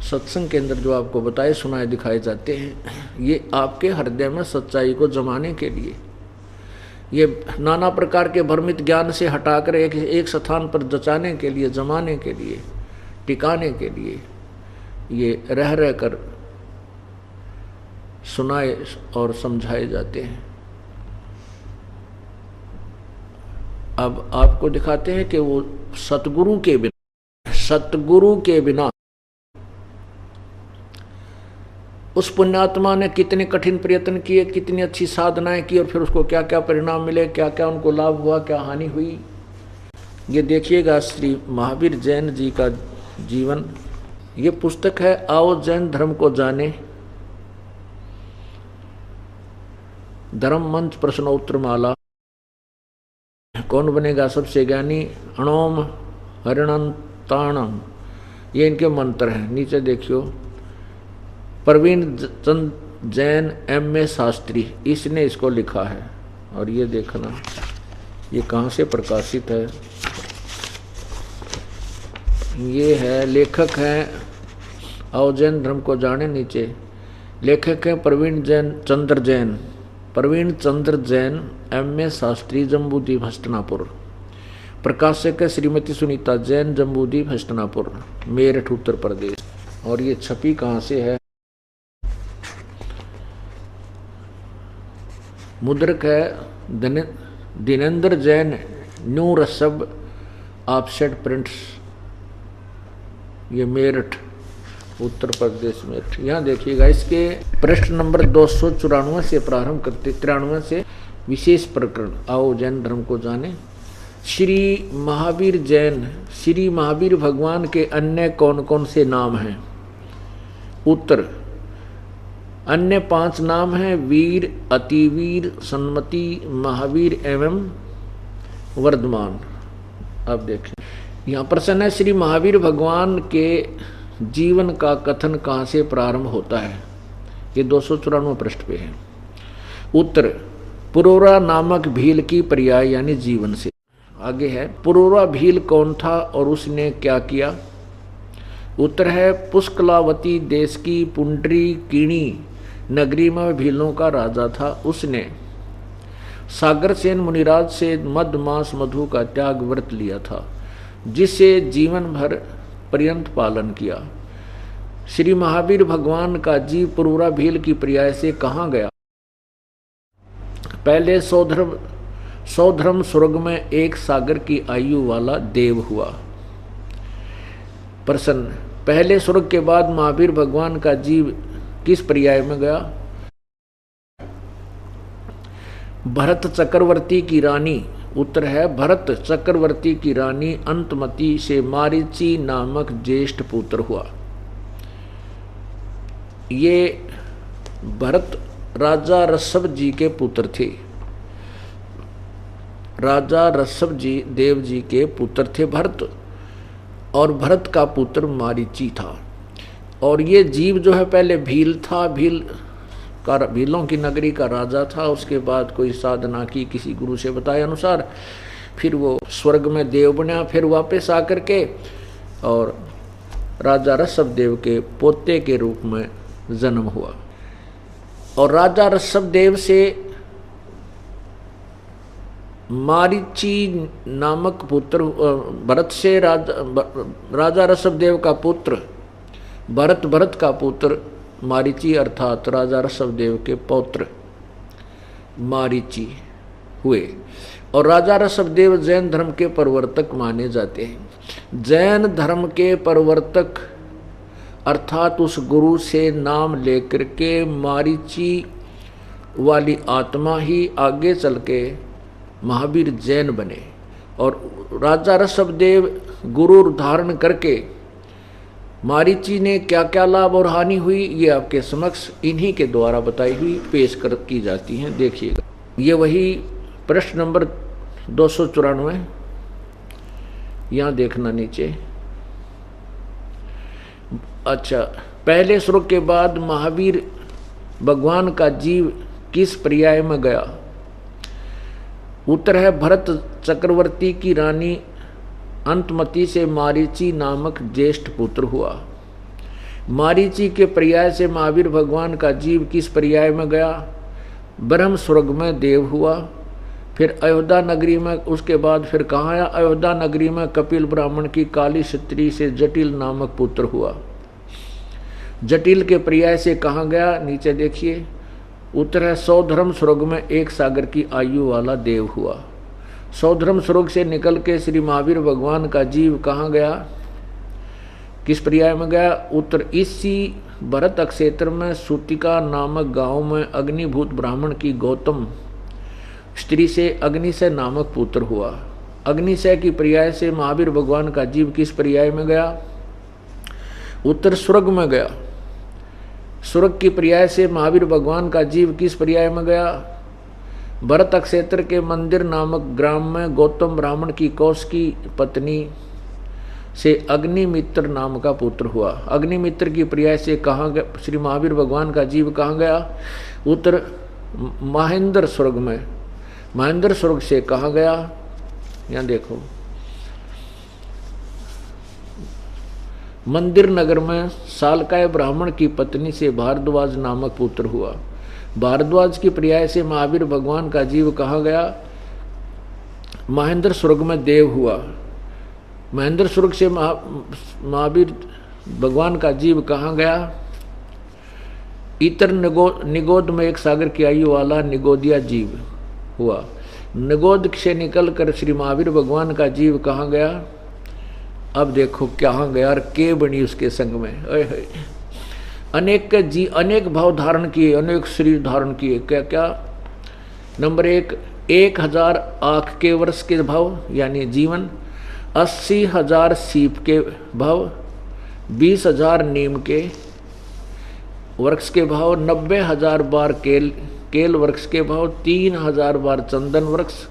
B: सत्संग के अंदर जो आपको बताए सुनाए दिखाए जाते हैं, ये आपके हृदय में सच्चाई को जमाने के लिए, ये नाना प्रकार के भ्रमित ज्ञान से हटाकर एक स्थान पर जचाने के लिए, जमाने के लिए, टिकाने के लिए ये रह रह कर सुनाए और समझाए जाते हैं। अब आपको दिखाते हैं कि वो सतगुरु के बिना उस पुण्यात्मा ने कितने कठिन प्रयत्न किए, कितनी अच्छी साधनाएं की और फिर उसको क्या क्या परिणाम मिले, क्या क्या उनको लाभ हुआ, क्या हानि हुई। ये देखिएगा श्री महावीर जैन जी का जीवन। ये पुस्तक है आओ जैन धर्म को जाने, धर्म मंच प्रश्नोत्तर माला। कौन बनेगा सबसे ज्ञानी? अणोम हरिणंताणम, ये इनके मंत्र हैं। नीचे देखियो, प्रवीण चंद जैन M.A. शास्त्री, इसने इसको लिखा है। और ये देखना ये कहाँ से प्रकाशित है। ये है, लेखक हैं आओ जैन धर्म को जाने, नीचे लेखक हैं प्रवीण चंद्र जैन M.A. शास्त्री, जम्बूद्वीप हस्तिनापुर। प्रकाशक है श्रीमती सुनीता जैन, जम्बूद्वीप हस्तिनापुर, मेरठ उत्तर प्रदेश। और ये छपी कहाँ से है? मुद्रक है Dinendra Jain, new Rishabh offset prints, ये मेरठ उत्तर प्रदेश में। यहाँ देखिएगा, इसके पृष्ठ नंबर 294 से प्रारंभ करते, 93 से विशेष प्रकरण आओ जैन धर्म को जाने। श्री महावीर जैन, श्री महावीर भगवान के अन्य कौन कौन से नाम हैं? उत्तर, अन्य 5 नाम हैं वीर, अतिवीर, सन्मति, महावीर एवं वर्धमान। अब देखें, यहाँ प्रश्न है श्री महावीर भगवान के जीवन का कथन कहाँ से प्रारंभ होता है? ये 294 पृष्ठ पे है। उत्तर, पुरोरा नामक भील की पर्याय यानी जीवन से। आगे है, पुरोरा भील कौन था और उसने क्या किया? उत्तर है पुष्कलावती देश की पुंडरी कीणी नगरी में भीलों का राजा था। उसने सागरसेन मुनिराज से मद मांस मधु का त्याग व्रत लिया था, जिसे जीवन भर पर्यंत पालन किया। श्री महावीर भगवान का जीव पुरूरा भील की पर्याय से कहाँ गया? पहले सौधर्म स्वर्ग में एक सागर की आयु वाला देव हुआ। प्रश्न, पहले स्वर्ग के बाद महावीर भगवान का जीव किस पर्याय में गया? भरत चक्रवर्ती की रानी। उत्तर है भरत चक्रवर्ती की रानी अंतमती से मारीची नामक ज्येष्ठ पुत्र हुआ। ये भरत राजा ऋषभ जी के पुत्र थे। राजा ऋषभ जी देव जी के पुत्र थे भरत, और भरत का पुत्र मारीची था। और ये जीव जो है पहले भील था, भीलों की नगरी का राजा था। उसके बाद कोई साधना की किसी गुरु से बताए अनुसार, फिर वो स्वर्ग में देव बना, फिर वापस आकर के और राजा ऋषभ देव के पोते के रूप में जन्म हुआ। और राजा ऋषभ देव से मारीची नामक पुत्र, भरत से राजा ऋषभ देव का पुत्र भरत का पुत्र मारीची अर्थात राजा ऋषभ देव के पौत्र मारीची हुए। और राजा ऋषभ देव जैन धर्म के प्रवर्तक माने जाते हैं। जैन धर्म के प्रवर्तक अर्थात उस गुरु से नाम लेकर के मारीची वाली आत्मा ही आगे चल के महावीर जैन बने। और राजा ऋषभ देव गुरु धारण करके मारीची ने क्या क्या लाभ और हानि हुई, ये आपके समक्ष इन्हीं के द्वारा बताई हुई पेश की जाती हैं। देखिएगा, ये वही प्रश्न नंबर 294, यहाँ देखना नीचे। अच्छा, पहले स्वर्ग के बाद महावीर भगवान का जीव किस पर्याय में गया? उत्तर है भरत चक्रवर्ती की रानी अंतमती से मारीची नामक ज्येष्ठ पुत्र हुआ। मारीची के पर्याय से महावीर भगवान का जीव किस पर्याय में गया? ब्रह्म स्वर्ग में देव हुआ। फिर अयोध्या नगरी में, उसके बाद फिर कहाँ आया? अयोध्या नगरी में कपिल ब्राह्मण की काली स्त्री से जटिल नामक पुत्र हुआ। जटिल के पर्याय से कहाँ गया? नीचे देखिए। उत्तर है सौधर्म स्वर्ग में एक सागर की आयु वाला देव हुआ। सौधर्म स्वर्ग से निकल के श्री महावीर भगवान का जीव कहाँ गया? किस पर्याय में गया? उत्तर इसी भरत क्षेत्र में सूतिका नामक गांव में अग्निभूत ब्राह्मण की गौतम स्त्री से अग्निशय नामक पुत्र हुआ। अग्निशय की पर्याय से महावीर भगवान का जीव किस पर्याय में गया? उत्तर स्वर्ग में गया। स्वर्ग की पर्याय से महावीर भगवान का जीव किस पर्याय में गया? भरत क्षेत्र के मंदिर नामक ग्राम में गौतम ब्राह्मण की कौश की पत्नी से अग्निमित्र नाम का पुत्र हुआ। अग्निमित्र की पर्याय से कहाँ गया? श्री महावीर भगवान का जीव कहाँ गया? उत्तर महेंद्र स्वर्ग में। महेंद्र स्वर्ग से कहाँ गया? यहाँ देखो, मंदिर नगर में सालकाय ब्राह्मण की पत्नी से भारद्वाज नामक पुत्र हुआ। भारद्वाज की पर्याय से महावीर भगवान का जीव कहाँ गया? महेंद्र स्वर्ग में देव हुआ। महेंद्र स्वर्ग से महावीर भगवान का जीव कहाँ गया? इतर निगोद में एक सागर की आयु वाला निगोदिया जीव हुआ। निगोद से निकल कर श्री महावीर भगवान का जीव कहाँ गया? अब देखो कहाँ गया और के बनी उसके संग में। अनेक भाव धारण किए, अनेक शरीर धारण किए। क्या क्या? नंबर 1, 1000 आँख के वर्ष के भाव यानी जीवन, 80,000 सीप के भाव, 20,000 नीम के वृक्ष के भाव, 90,000 बार केल वृक्ष के भाव, 3,000 बार चंदन वृक्ष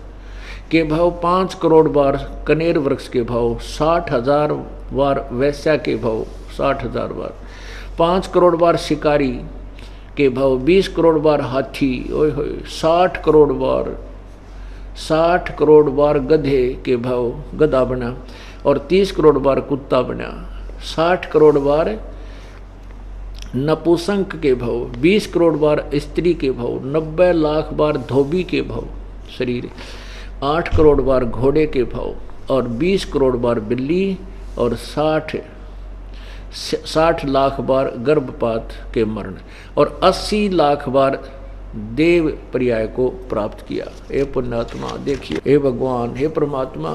B: के भाव, 5 करोड़ बार कनेर वृक्ष के भाव, 60,000 बार वैश्या के भाव, 60,000 बार, 5 करोड़ बार शिकारी के भाव, 20 करोड़ बार हाथी, 60 करोड़ बार गधे के भाव, गधा बना, और 30 करोड़ बार कुत्ता बना, 60 करोड़ बार नपुंसक के भव, 20 करोड़ बार स्त्री के भव, 90 लाख बार धोबी के भव शरीर, 8 करोड़ बार घोड़े के भव, और 20 करोड़ बार बिल्ली, और 60 लाख बार गर्भपात के मरण, और 80 लाख बार देव पर्याय को प्राप्त किया। हे पुण्यात्मा देखिए, हे भगवान, हे परमात्मा,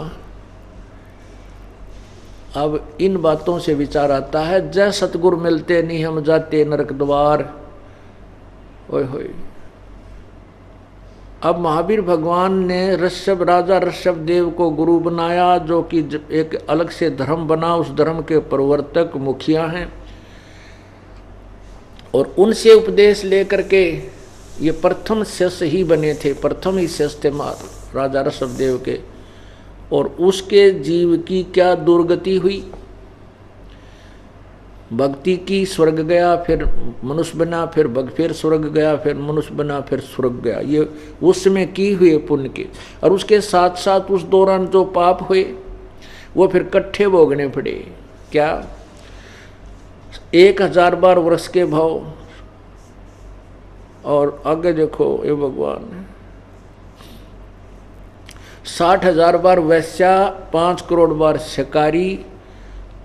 B: अब इन बातों से विचार आता है, जय सतगुरु मिलते नहीं हम जाते नरक द्वार। ओए होए, अब महावीर भगवान ने ऋषभ राजा ऋषभ देव को गुरु बनाया, जो कि एक अलग से धर्म बना, उस धर्म के प्रवर्तक मुखिया हैं, और उनसे उपदेश लेकर के ये प्रथम शिष्य ही बने थे, प्रथम ही शिष्य थे राजा ऋषभ देव के। और उसके जीव की क्या दुर्गति हुई, भक्ति की स्वर्ग गया, फिर मनुष्य बना, फिर स्वर्ग गया, फिर मनुष्य बना, फिर स्वर्ग गया। ये उसमें की हुए पुण्य के, और उसके साथ साथ उस दौरान जो पाप हुए वो फिर इकट्ठे भोगने पड़े। क्या 1000 बार वर्ष के भाव, और आगे देखो ये भगवान 60,000 बार वैश्या, 5 करोड़ बार शिकारी,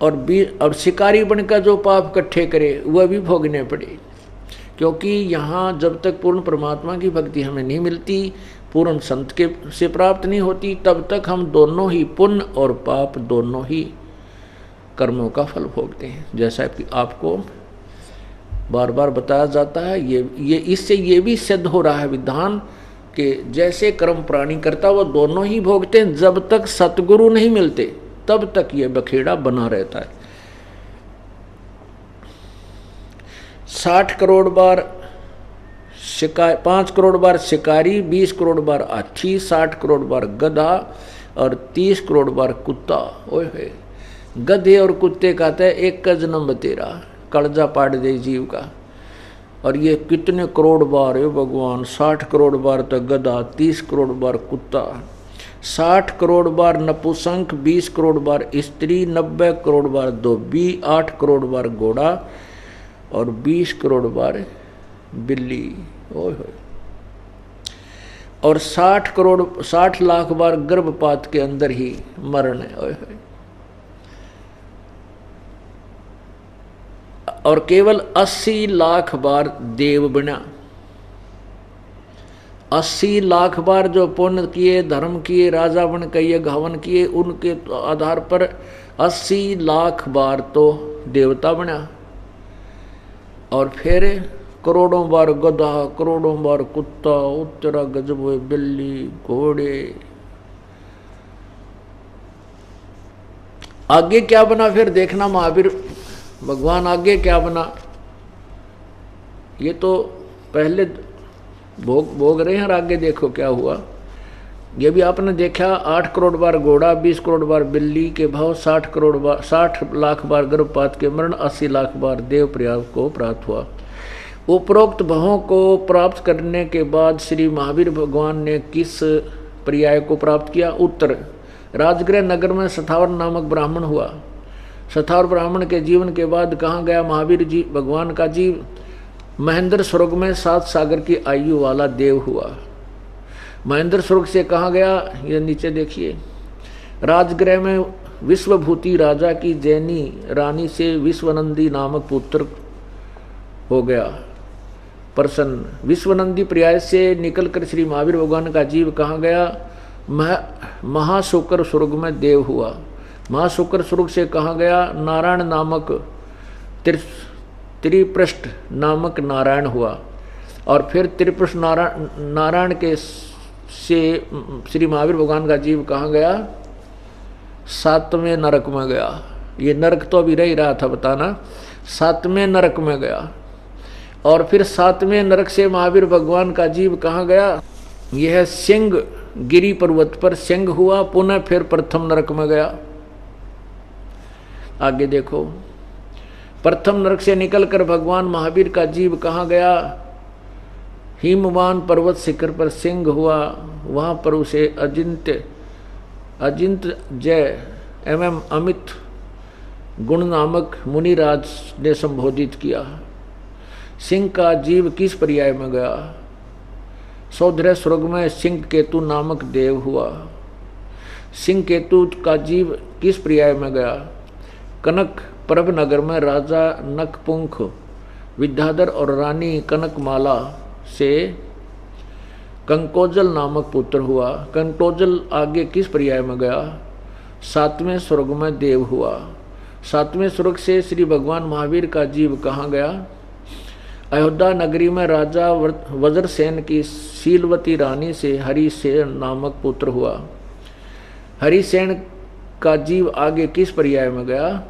B: और शिकारी बनकर जो पाप इकट्ठे करे वह भी भोगने पड़े। क्योंकि यहाँ जब तक पूर्ण परमात्मा की भक्ति हमें नहीं मिलती, पूर्ण संत के से प्राप्त नहीं होती, तब तक हम दोनों ही पुण्य और पाप दोनों ही कर्मों का फल भोगते हैं। जैसा कि आपको बार बार बताया जाता है, ये इससे ये भी सिद्ध हो रहा है विधान कि जैसे कर्म प्राणी करता वो दोनों ही भोगते हैं। जब तक सतगुरु नहीं मिलते तब तक ये बखेड़ा बना रहता है। 60 करोड़ बार 5 करोड़ बार शिकारी, 20 करोड़ बार हाथी, 60 करोड़ बार गधा, और 30 करोड़ बार कुत्ता। ओए होए, गधे और कुत्ते कहते हैं एक का जन्म तेरा, कलजा पाट दे जीव का। और ये कितने करोड़ बार है भगवान, 60 करोड़ बार तो गधा, 30 करोड़ बार कुत्ता, 60 करोड़ बार नपुंसक, 20 करोड़ बार स्त्री, 90 करोड़ बार धोबी, 8 करोड़ बार घोड़ा, और 20 करोड़ बार बिल्ली। ओए होए, और 60 लाख बार गर्भपात के अंदर ही मरण है। ओए होए, और केवल 80 लाख बार देव बना। 80 लाख बार जो पुण्य किए, धर्म किए, राजा बन किए, घावन किए, उनके आधार पर 80 लाख बार तो देवता बना। और फिर करोड़ों बार गधा, करोड़ों बार कुत्ता, उत्तरा गजब बिल्ली, घोड़े। आगे क्या बना फिर देखना महावीर भगवान, आगे क्या बना ये तो पहले भोग रहे हैं, और आगे देखो क्या हुआ। ये भी आपने देखा, 8 करोड़ बार घोड़ा, 20 करोड़ बार बिल्ली के भाव, 60 लाख बार गर्भपात के मरण, 80 लाख बार देव पर्याय को प्राप्त हुआ। उपरोक्त भावों को प्राप्त करने के बाद श्री महावीर भगवान ने किस पर्याय को प्राप्त किया? उत्तर, राजगृह नगर में सथावर नामक ब्राह्मण हुआ। सथावर ब्राह्मण के जीवन के बाद कहाँ गया महावीर जी भगवान का जीव? महेंद्र स्वर्ग में 7 सागर की आयु वाला देव हुआ। महेंद्र स्वर्ग से कहाँ गया? ये नीचे देखिए, राजगृह में विश्वभूति राजा की जैनी रानी से विश्वनंदी नामक पुत्र हो गया प्रसन्न। विश्वनंदी पर्याय से निकलकर श्री महावीर भगवान का जीव कहाँ गया? महाशुक्र स्वर्ग में देव हुआ। महाशुक्र स्वर्ग से कहाँ गया? नारायण नामक त्रिपृष्ठ नामक नारायण हुआ। और फिर त्रिपृष्ठ नारायण के से श्री महावीर भगवान का जीव कहाँ गया? 7वें नरक में गया। ये नरक तो अभी रह रहा था बताना, 7वें नरक में गया। और फिर 7वें नरक से महावीर भगवान का जीव कहाँ गया? यह सिंह गिरी पर्वत पर सिंह हुआ, पुनः फिर प्रथम नरक में गया। आगे देखो, प्रथम नरक से निकलकर भगवान महावीर का जीव कहाँ गया? हिमवान पर्वत शिखर पर सिंह हुआ, वहाँ पर उसे अजिंत्य जय एवं अमित गुण नामक मुनिराज ने संबोधित किया। सिंह का जीव किस पर्याय में गया? सौधर स्वर्ग में सिंह केतु नामक देव हुआ। सिंह केतु का जीव किस पर्याय में गया? कनक प्रभ नगर में राजा नकपुंख विद्याधर और रानी कनकमाला से कंकोजल नामक पुत्र हुआ। कंकोजल आगे किस पर्याय में गया? 7वें स्वर्ग में देव हुआ। 7वें स्वर्ग से श्री भगवान महावीर का जीव कहाँ गया? अयोध्या नगरी में राजा वज्रसेन की शीलवती रानी से हरिसेन नामक पुत्र हुआ। हरिसेन का जीव आगे किस पर्याय में गया?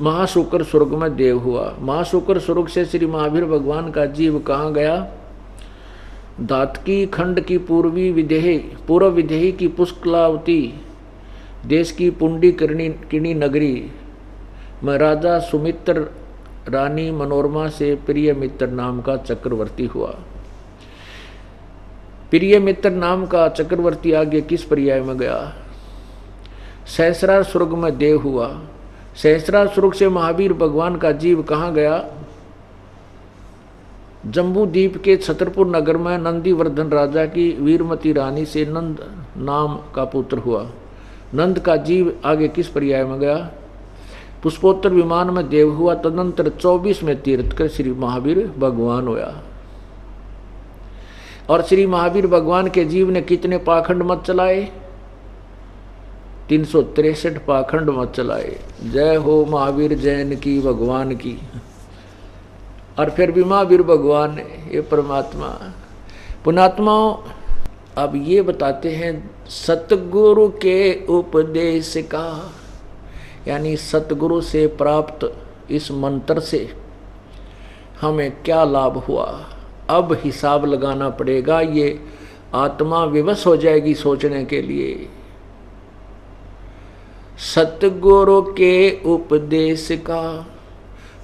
B: महाशुक्र स्वर्ग में देव हुआ। महाशुक्र स्वर्ग से श्री महावीर भगवान का जीव कहाँ गया? धातकी खंड की पूर्व विदेही की पुष्कलावती देश की पुंडी किणी नगरी में राजा सुमित्र रानी मनोरमा से प्रिय मित्र नाम का चक्रवर्ती हुआ। प्रिय मित्र नाम का चक्रवर्ती आगे किस पर्याय में गया? सहस्रार स्वर्ग में देव हुआ। सहस्रार स्वर्ग से महावीर भगवान का जीव कहाँ गया? जम्बू द्वीप के छतरपुर नगर में नंदीवर्धन राजा की वीरमती रानी से नंद नाम का पुत्र हुआ। नंद का जीव आगे किस पर्याय में गया? पुष्पोत्तर विमान में देव हुआ। तदनंतर 24 में तीर्थ कर श्री महावीर भगवान हुआ। और श्री महावीर भगवान के जीव ने कितने पाखंड मत चलाए? 363 पाखंड मत चलाए। जय हो महावीर जैन की भगवान की। और फिर भी महावीर भगवान ने, ये परमात्मा पुणात्माओं अब ये बताते हैं सतगुरु के उपदेश का, यानी सतगुरु से प्राप्त इस मंत्र से हमें क्या लाभ हुआ। अब हिसाब लगाना पड़ेगा, ये आत्मा विवश हो जाएगी सोचने के लिए। सतगुरु के उपदेश का,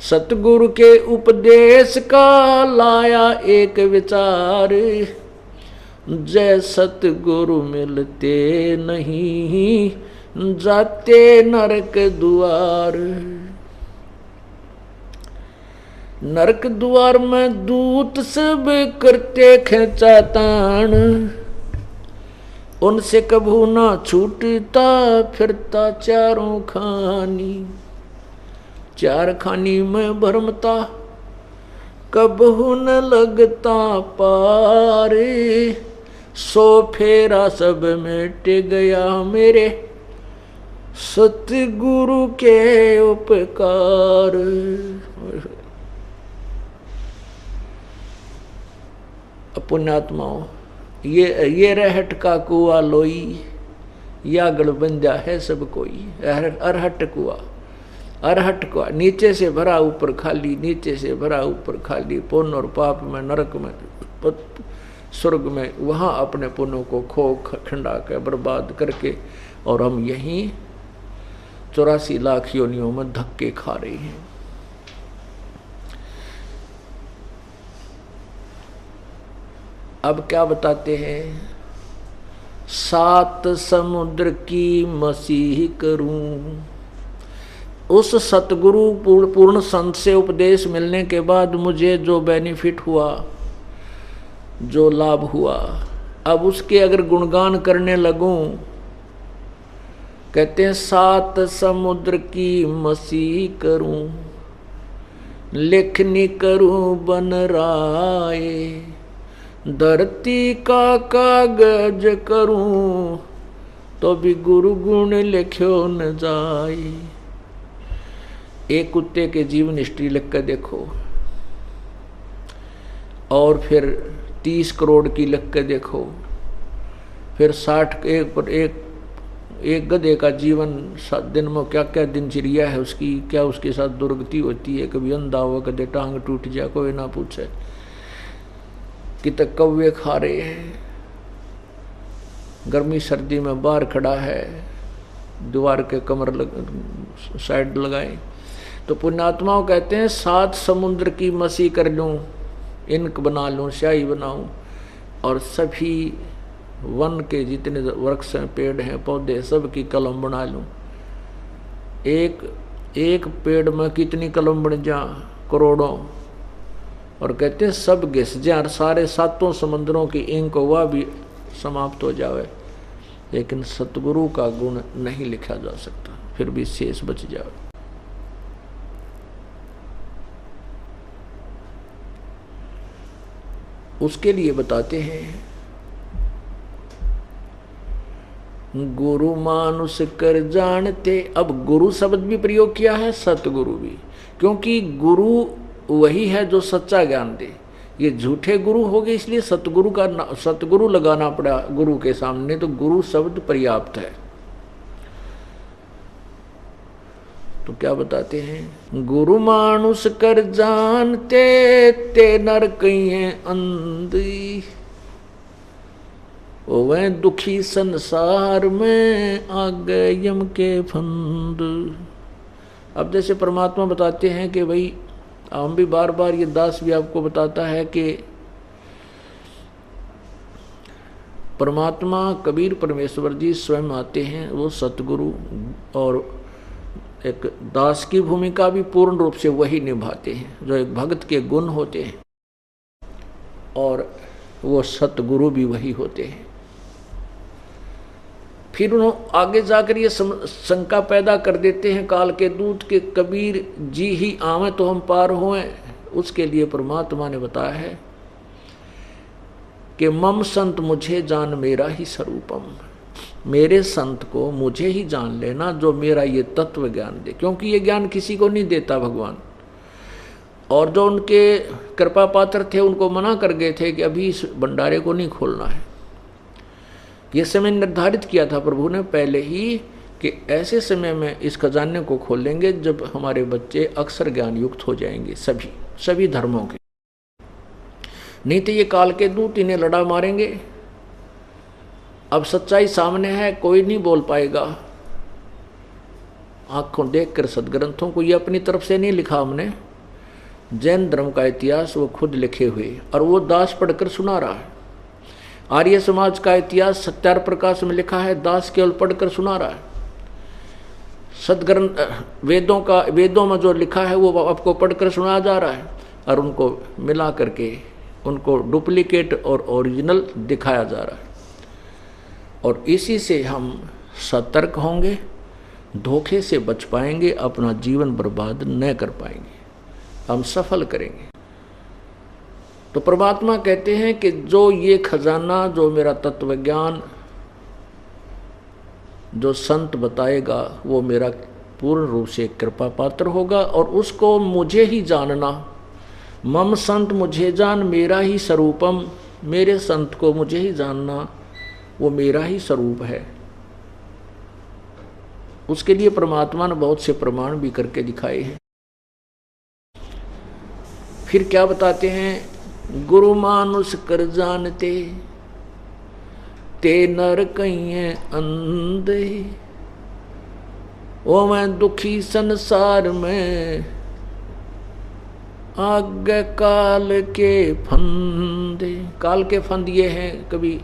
B: सतगुरु के उपदेश का लाया एक विचार, जय सतगुरु मिलते नहीं जाते नरक द्वार। नरक द्वार में दूत सब करते खेचातान, उनसे कभू ना छूटता फिरता चारों खानी। चार खानी में भरमता कबहू न लगता पारे, 100 फेरा सब मिट गया मेरे सतगुरु के उपकार। पुण्यात्माओं ये रहट का कुआ लोई, या गड़बंजा है सब कोई। अरहट कुआ, अरहट कुआ, नीचे से भरा ऊपर खाली, नीचे से भरा ऊपर खाली। पुण्य और पाप में, नरक में, स्वर्ग में, वहाँ अपने पुण्यों को खो खंडा कर बर्बाद करके, और हम यहीं 84 लाख योनियों में धक्के खा रहे हैं। अब क्या बताते हैं? 7 समुद्र की मसीह करूं। उस सतगुरु पूर्ण संत से उपदेश मिलने के बाद मुझे जो बेनिफिट हुआ, जो लाभ हुआ, अब उसके अगर गुणगान करने लगूं, कहते हैं 7 समुद्र की मसीह करूं, लेखनी करूं बन राय, धरती का कागज करूं तो भी गुरु गुण लिख्यो न जाए। एक कुत्ते के जीवन हिस्ट्री लिख कर देखो, और फिर 30 करोड़ की लिख कर देखो, फिर 60 एक गधे का जीवन 7 दिन में क्या क्या दिनचर्या है उसकी, क्या उसके साथ दुर्गति होती है। कभी अंधा हुआ, कभी टांग टूट जाए, कोई ना पूछे। कितने कौवे खा रहे हैं, गर्मी सर्दी में बाहर खड़ा है, दीवार के कमर साइड लगाए। तो पुण्यात्माओं कहते हैं 7 समुद्र की मसी कर लूं, इनक बना लूं, स्याही बनाऊं, और सभी वन के जितने वृक्ष हैं, पेड़ हैं, पौधे, सब की कलम बना लूं। एक पेड़ में कितनी कलम बन जा, करोड़ों, और कहते हैं सब घिस जा, सारे सातों समुद्रों की इंक वह भी समाप्त हो जावे, लेकिन सतगुरु का गुण नहीं लिखा जा सकता, फिर भी शेष बच जावे। उसके लिए बताते हैं, गुरु मानुष कर जानते। अब गुरु शब्द भी प्रयोग किया है, सतगुरु भी, क्योंकि गुरु वही है जो सच्चा ज्ञान दे। ये झूठे गुरु हो गए, इसलिए सतगुरु लगाना पड़ा गुरु के सामने, तो गुरु शब्द पर्याप्त है। तो क्या बताते हैं, गुरु मानुष कर जानते ते नर कहिए अंधी, ओ वह दुखी संसार में आ गए यम के फंद। अब जैसे परमात्मा बताते हैं कि भाई, हम भी बार बार, ये दास भी आपको बताता है कि परमात्मा कबीर परमेश्वर जी स्वयं आते हैं, वो सतगुरु और एक दास की भूमिका भी पूर्ण रूप से वही निभाते हैं, जो एक भक्त के गुण होते हैं, और वो सतगुरु भी वही होते हैं। फिर उन्होंने आगे जाकर ये शंका पैदा कर देते हैं काल के दूत के, कबीर जी ही आवे तो हम पार होएं। उसके लिए परमात्मा ने बताया है कि मम संत मुझे जान मेरा ही स्वरूपम, मेरे संत को मुझे ही जान लेना, जो मेरा ये तत्व ज्ञान दे, क्योंकि ये ज्ञान किसी को नहीं देता भगवान। और जो उनके कृपा पात्र थे उनको मना कर गए थे कि अभी इस भंडारे को नहीं खोलना है। ये समय निर्धारित किया था प्रभु ने पहले ही कि ऐसे समय में इस खजाने को खोलेंगे जब हमारे बच्चे अक्षर ज्ञान युक्त हो जाएंगे, सभी धर्मों के, नहीं तो ये काल के दूत इन्हें लड़ा मारेंगे। अब सच्चाई सामने है, कोई नहीं बोल पाएगा। आंखों देखकर सदग्रंथों को, ये अपनी तरफ से नहीं लिखा हमने, जैन धर्म का इतिहास वो खुद लिखे हुए, और वो दास पढ़कर सुना रहा है। आर्य समाज का इतिहास सत्यार प्रकाश में लिखा है, दास केवल पढ़कर सुना रहा है। सदग्रंथ वेदों में जो लिखा है वो आपको पढ़कर सुनाया जा रहा है, और उनको मिला करके उनको डुप्लीकेट और ओरिजिनल दिखाया जा रहा है। और इसी से हम सतर्क होंगे, धोखे से बच पाएंगे, अपना जीवन बर्बाद न कर पाएंगे, हम सफल करेंगे। तो परमात्मा कहते हैं कि जो ये खजाना, जो मेरा तत्व ज्ञान जो संत बताएगा, वो मेरा पूर्ण रूप से कृपा पात्र होगा, और उसको मुझे ही जानना। मम संत मुझे जान मेरा ही स्वरूपम, मेरे संत को मुझे ही जानना, वो मेरा ही स्वरूप है। उसके लिए परमात्मा ने बहुत से प्रमाण भी करके दिखाए हैं। फिर क्या बताते हैं, गुरु मानुष कर जानते ते नर कहिए अंधे, ओ मैं दुखी संसार में आगे काल के फंदे। काल के फंद ये हैं, कभी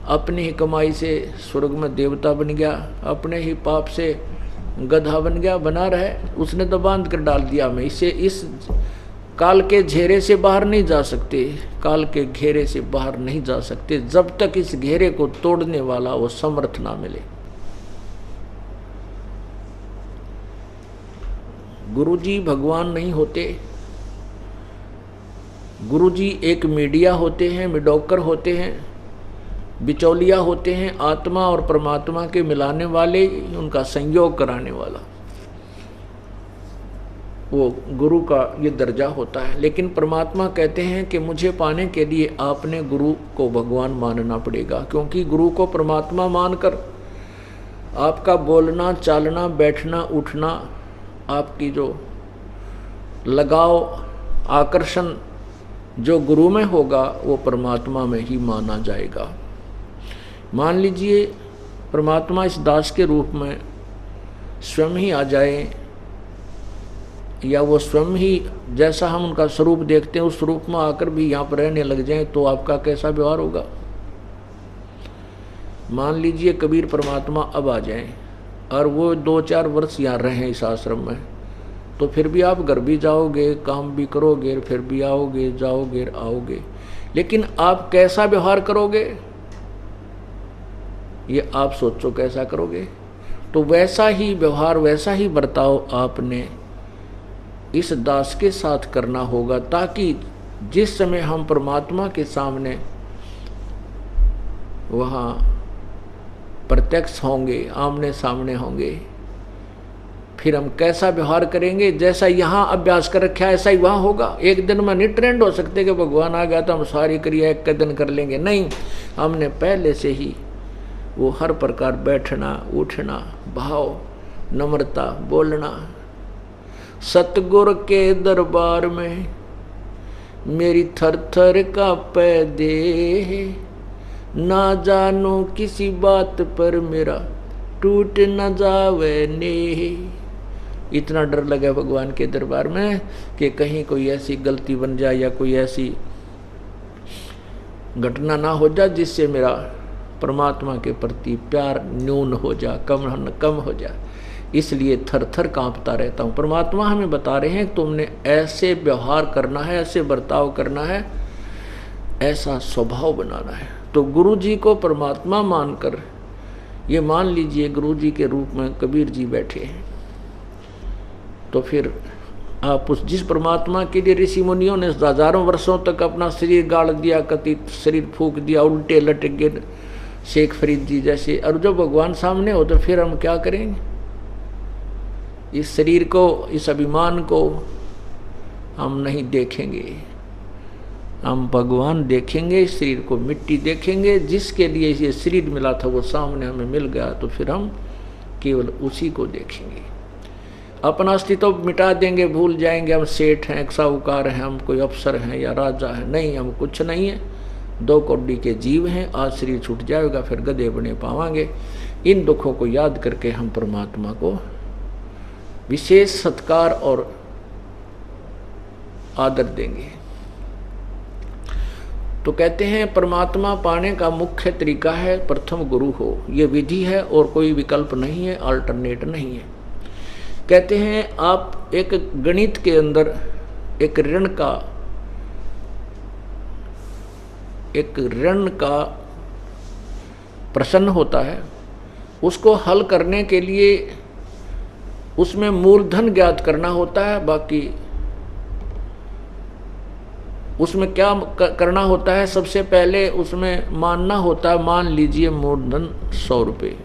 B: अपनी ही कमाई से स्वर्ग में देवता बन गया, अपने ही पाप से गधा बन गया, बना रहे, उसने तो बांध कर डाल दिया हमें। इससे इस काल के घेरे से बाहर नहीं जा सकते, काल के घेरे से बाहर नहीं जा सकते जब तक इस घेरे को तोड़ने वाला वो समर्थ ना मिले। गुरुजी भगवान नहीं होते, गुरुजी एक मीडिया होते हैं, मिडोकर होते हैं, बिचौलिया होते हैं, आत्मा और परमात्मा के मिलाने वाले, उनका संयोग कराने वाला, वो गुरु का ये दर्जा होता है। लेकिन परमात्मा कहते हैं कि मुझे पाने के लिए आपने गुरु को भगवान मानना पड़ेगा, क्योंकि गुरु को परमात्मा मानकर आपका बोलना, चालना, बैठना, उठना, आपकी जो लगाव, आकर्षण जो गुरु में होगा वो परमात्मा में ही माना जाएगा। मान लीजिए परमात्मा इस दास के रूप में स्वयं ही आ जाए, या वो स्वयं ही जैसा हम उनका स्वरूप देखते हैं उस स्वरूप में आकर भी यहाँ पर रहने लग जाएं, तो आपका कैसा व्यवहार होगा। मान लीजिए कबीर परमात्मा अब आ जाएं और वो 2-4 वर्ष यहाँ रहे इस आश्रम में, तो फिर भी आप घर भी जाओगे, काम भी करोगे, फिर भी आओगे, जाओगे, आओगे, लेकिन आप कैसा व्यवहार करोगे ये आप सोचो, कैसा करोगे। तो वैसा ही व्यवहार, वैसा ही बर्ताव आपने इस दास के साथ करना होगा, ताकि जिस समय हम परमात्मा के सामने वहाँ प्रत्यक्ष होंगे, आमने सामने होंगे, फिर हम कैसा व्यवहार करेंगे, जैसा यहाँ अभ्यास कर रखा है ऐसा ही वहाँ होगा। एक दिन में नहीं ट्रेंड हो सकते कि भगवान आ गया तो हम सारी क्रिया एक दिन कर लेंगे, नहीं, हमने पहले से ही वो हर प्रकार बैठना, उठना, भाव, नम्रता, बोलना। सतगुर के दरबार में मेरी थर थर कांपे देह, ना जानू किसी बात पर मेरा टूट न जावे नेह। इतना डर लगा भगवान के दरबार में कि कहीं कोई ऐसी गलती बन जाए या कोई ऐसी घटना ना हो जाए जिससे मेरा परमात्मा के प्रति प्यार न्यून हो जा, कम हो जा। इसलिए थर थर कांपता रहता हूँ। परमात्मा हमें बता रहे हैं तुमने ऐसे व्यवहार करना है, ऐसे बर्ताव करना है, ऐसा स्वभाव बनाना है। तो गुरु जी को परमात्मा मानकर, ये मान लीजिए गुरु जी के रूप में कबीर जी बैठे हैं, तो फिर आप उस जिस परमात्मा के लिए ऋषि मुनियों ने हजारों वर्षों तक अपना शरीर गाड़ दिया, कति शरीर फूंक दिया, उल्टे लटक गए शेख फरीद जी जैसे, और जब भगवान सामने हो तो फिर हम क्या करेंगे? इस शरीर को, इस अभिमान को हम नहीं देखेंगे, हम भगवान देखेंगे। इस शरीर को मिट्टी देखेंगे, जिसके लिए ये शरीर मिला था वो सामने हमें मिल गया, तो फिर हम केवल उसी को देखेंगे। अपना अस्तित्व मिटा देंगे, भूल जाएंगे हम सेठ हैं, साहूकार हैं, हम कोई अफसर हैं या राजा हैं, नहीं, हम कुछ नहीं है, 2 कौड़ी के जीव हैं। आज शरीर छूट जाएगा, फिर गधे बने पावांगे। इन दुखों को याद करके हम परमात्मा को विशेष सत्कार और आदर देंगे। तो कहते हैं परमात्मा पाने का मुख्य तरीका है प्रथम गुरु हो, ये विधि है और कोई विकल्प नहीं है, अल्टरनेट नहीं है। कहते हैं आप एक गणित के अंदर एक ऋण का प्रश्न होता है, उसको हल करने के लिए उसमें मूलधन ज्ञात करना होता है। बाकी उसमें क्या करना होता है? सबसे पहले उसमें मानना होता है, मान लीजिए मूलधन 100 रुपये,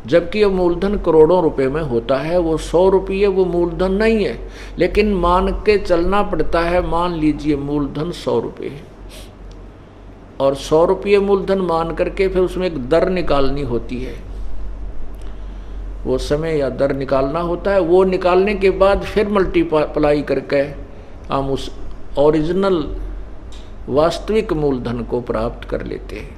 B: जबकि ये मूलधन करोड़ों रुपए में होता है। वो 100 रुपये वो मूलधन नहीं है, लेकिन मान के चलना पड़ता है। मान लीजिए मूलधन 100 रुपये है, और 100 रुपये मूलधन मान करके फिर उसमें एक दर निकालनी होती है, वो समय या दर निकालना होता है। वो निकालने के बाद फिर मल्टीप्लाई करके हम उस ओरिजिनल वास्तविक मूलधन को प्राप्त कर लेते हैं।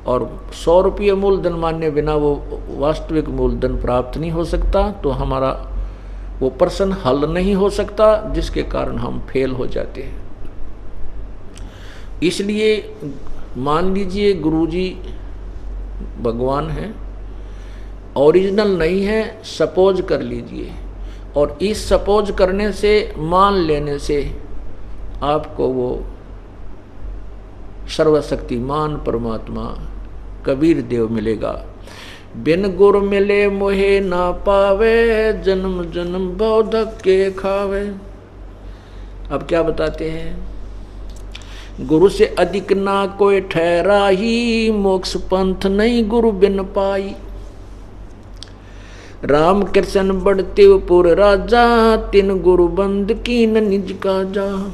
B: और 100 रुपये मूलधन माने बिना वो वास्तविक मूलधन प्राप्त नहीं हो सकता, तो हमारा वो प्रश्न हल नहीं हो सकता, जिसके कारण हम फेल हो जाते हैं। इसलिए मान लीजिए गुरुजी भगवान हैं, ओरिजिनल नहीं है, सपोज कर लीजिए, और इस सपोज करने से, मान लेने से आपको वो सर्वशक्तिमान परमात्मा कबीर देव मिलेगा। बिन गुर मिले मोहे ना पावे, जन्म जन्म भव धक्के खावे। अब क्या बताते हैं? गुरु से अधिक ना कोई ठहरा ही, मोक्ष पंथ नहीं गुरु बिन पाई। राम कृष्ण बढ़ते पुर राजा, तिन गुरु बंद कीन निज काजा।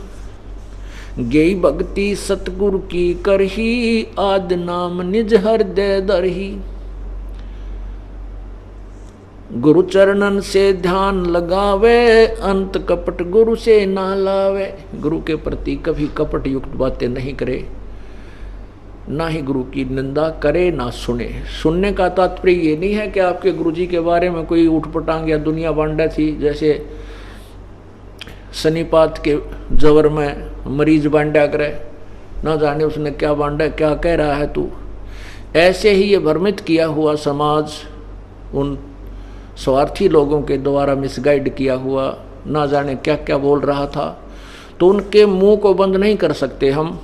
B: गेई भक्ति सतगुरु की करही, आद नाम निज हृदय दरही। गुरु चरणन से ध्यान लगावे, अंत कपट गुरु से ना लावे। गुरु के प्रति कभी कपट युक्त बातें नहीं करे, ना ही गुरु की निंदा करे, ना सुने। सुनने का तात्पर्य ये नहीं है कि आपके गुरुजी के बारे में कोई उठपटांग या दुनिया बांटा थी, जैसे शनिपात के जवर में मरीज बांटा करे, ना जाने उसने क्या बांटा, क्या कह रहा है तू। ऐसे ही ये भ्रमित किया हुआ समाज उन स्वार्थी लोगों के द्वारा मिसगाइड किया हुआ, ना जाने क्या क्या बोल रहा था, तो उनके मुंह को बंद नहीं कर सकते हम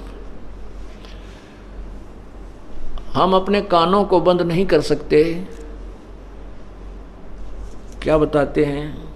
B: अपने कानों को बंद नहीं कर सकते। क्या बताते हैं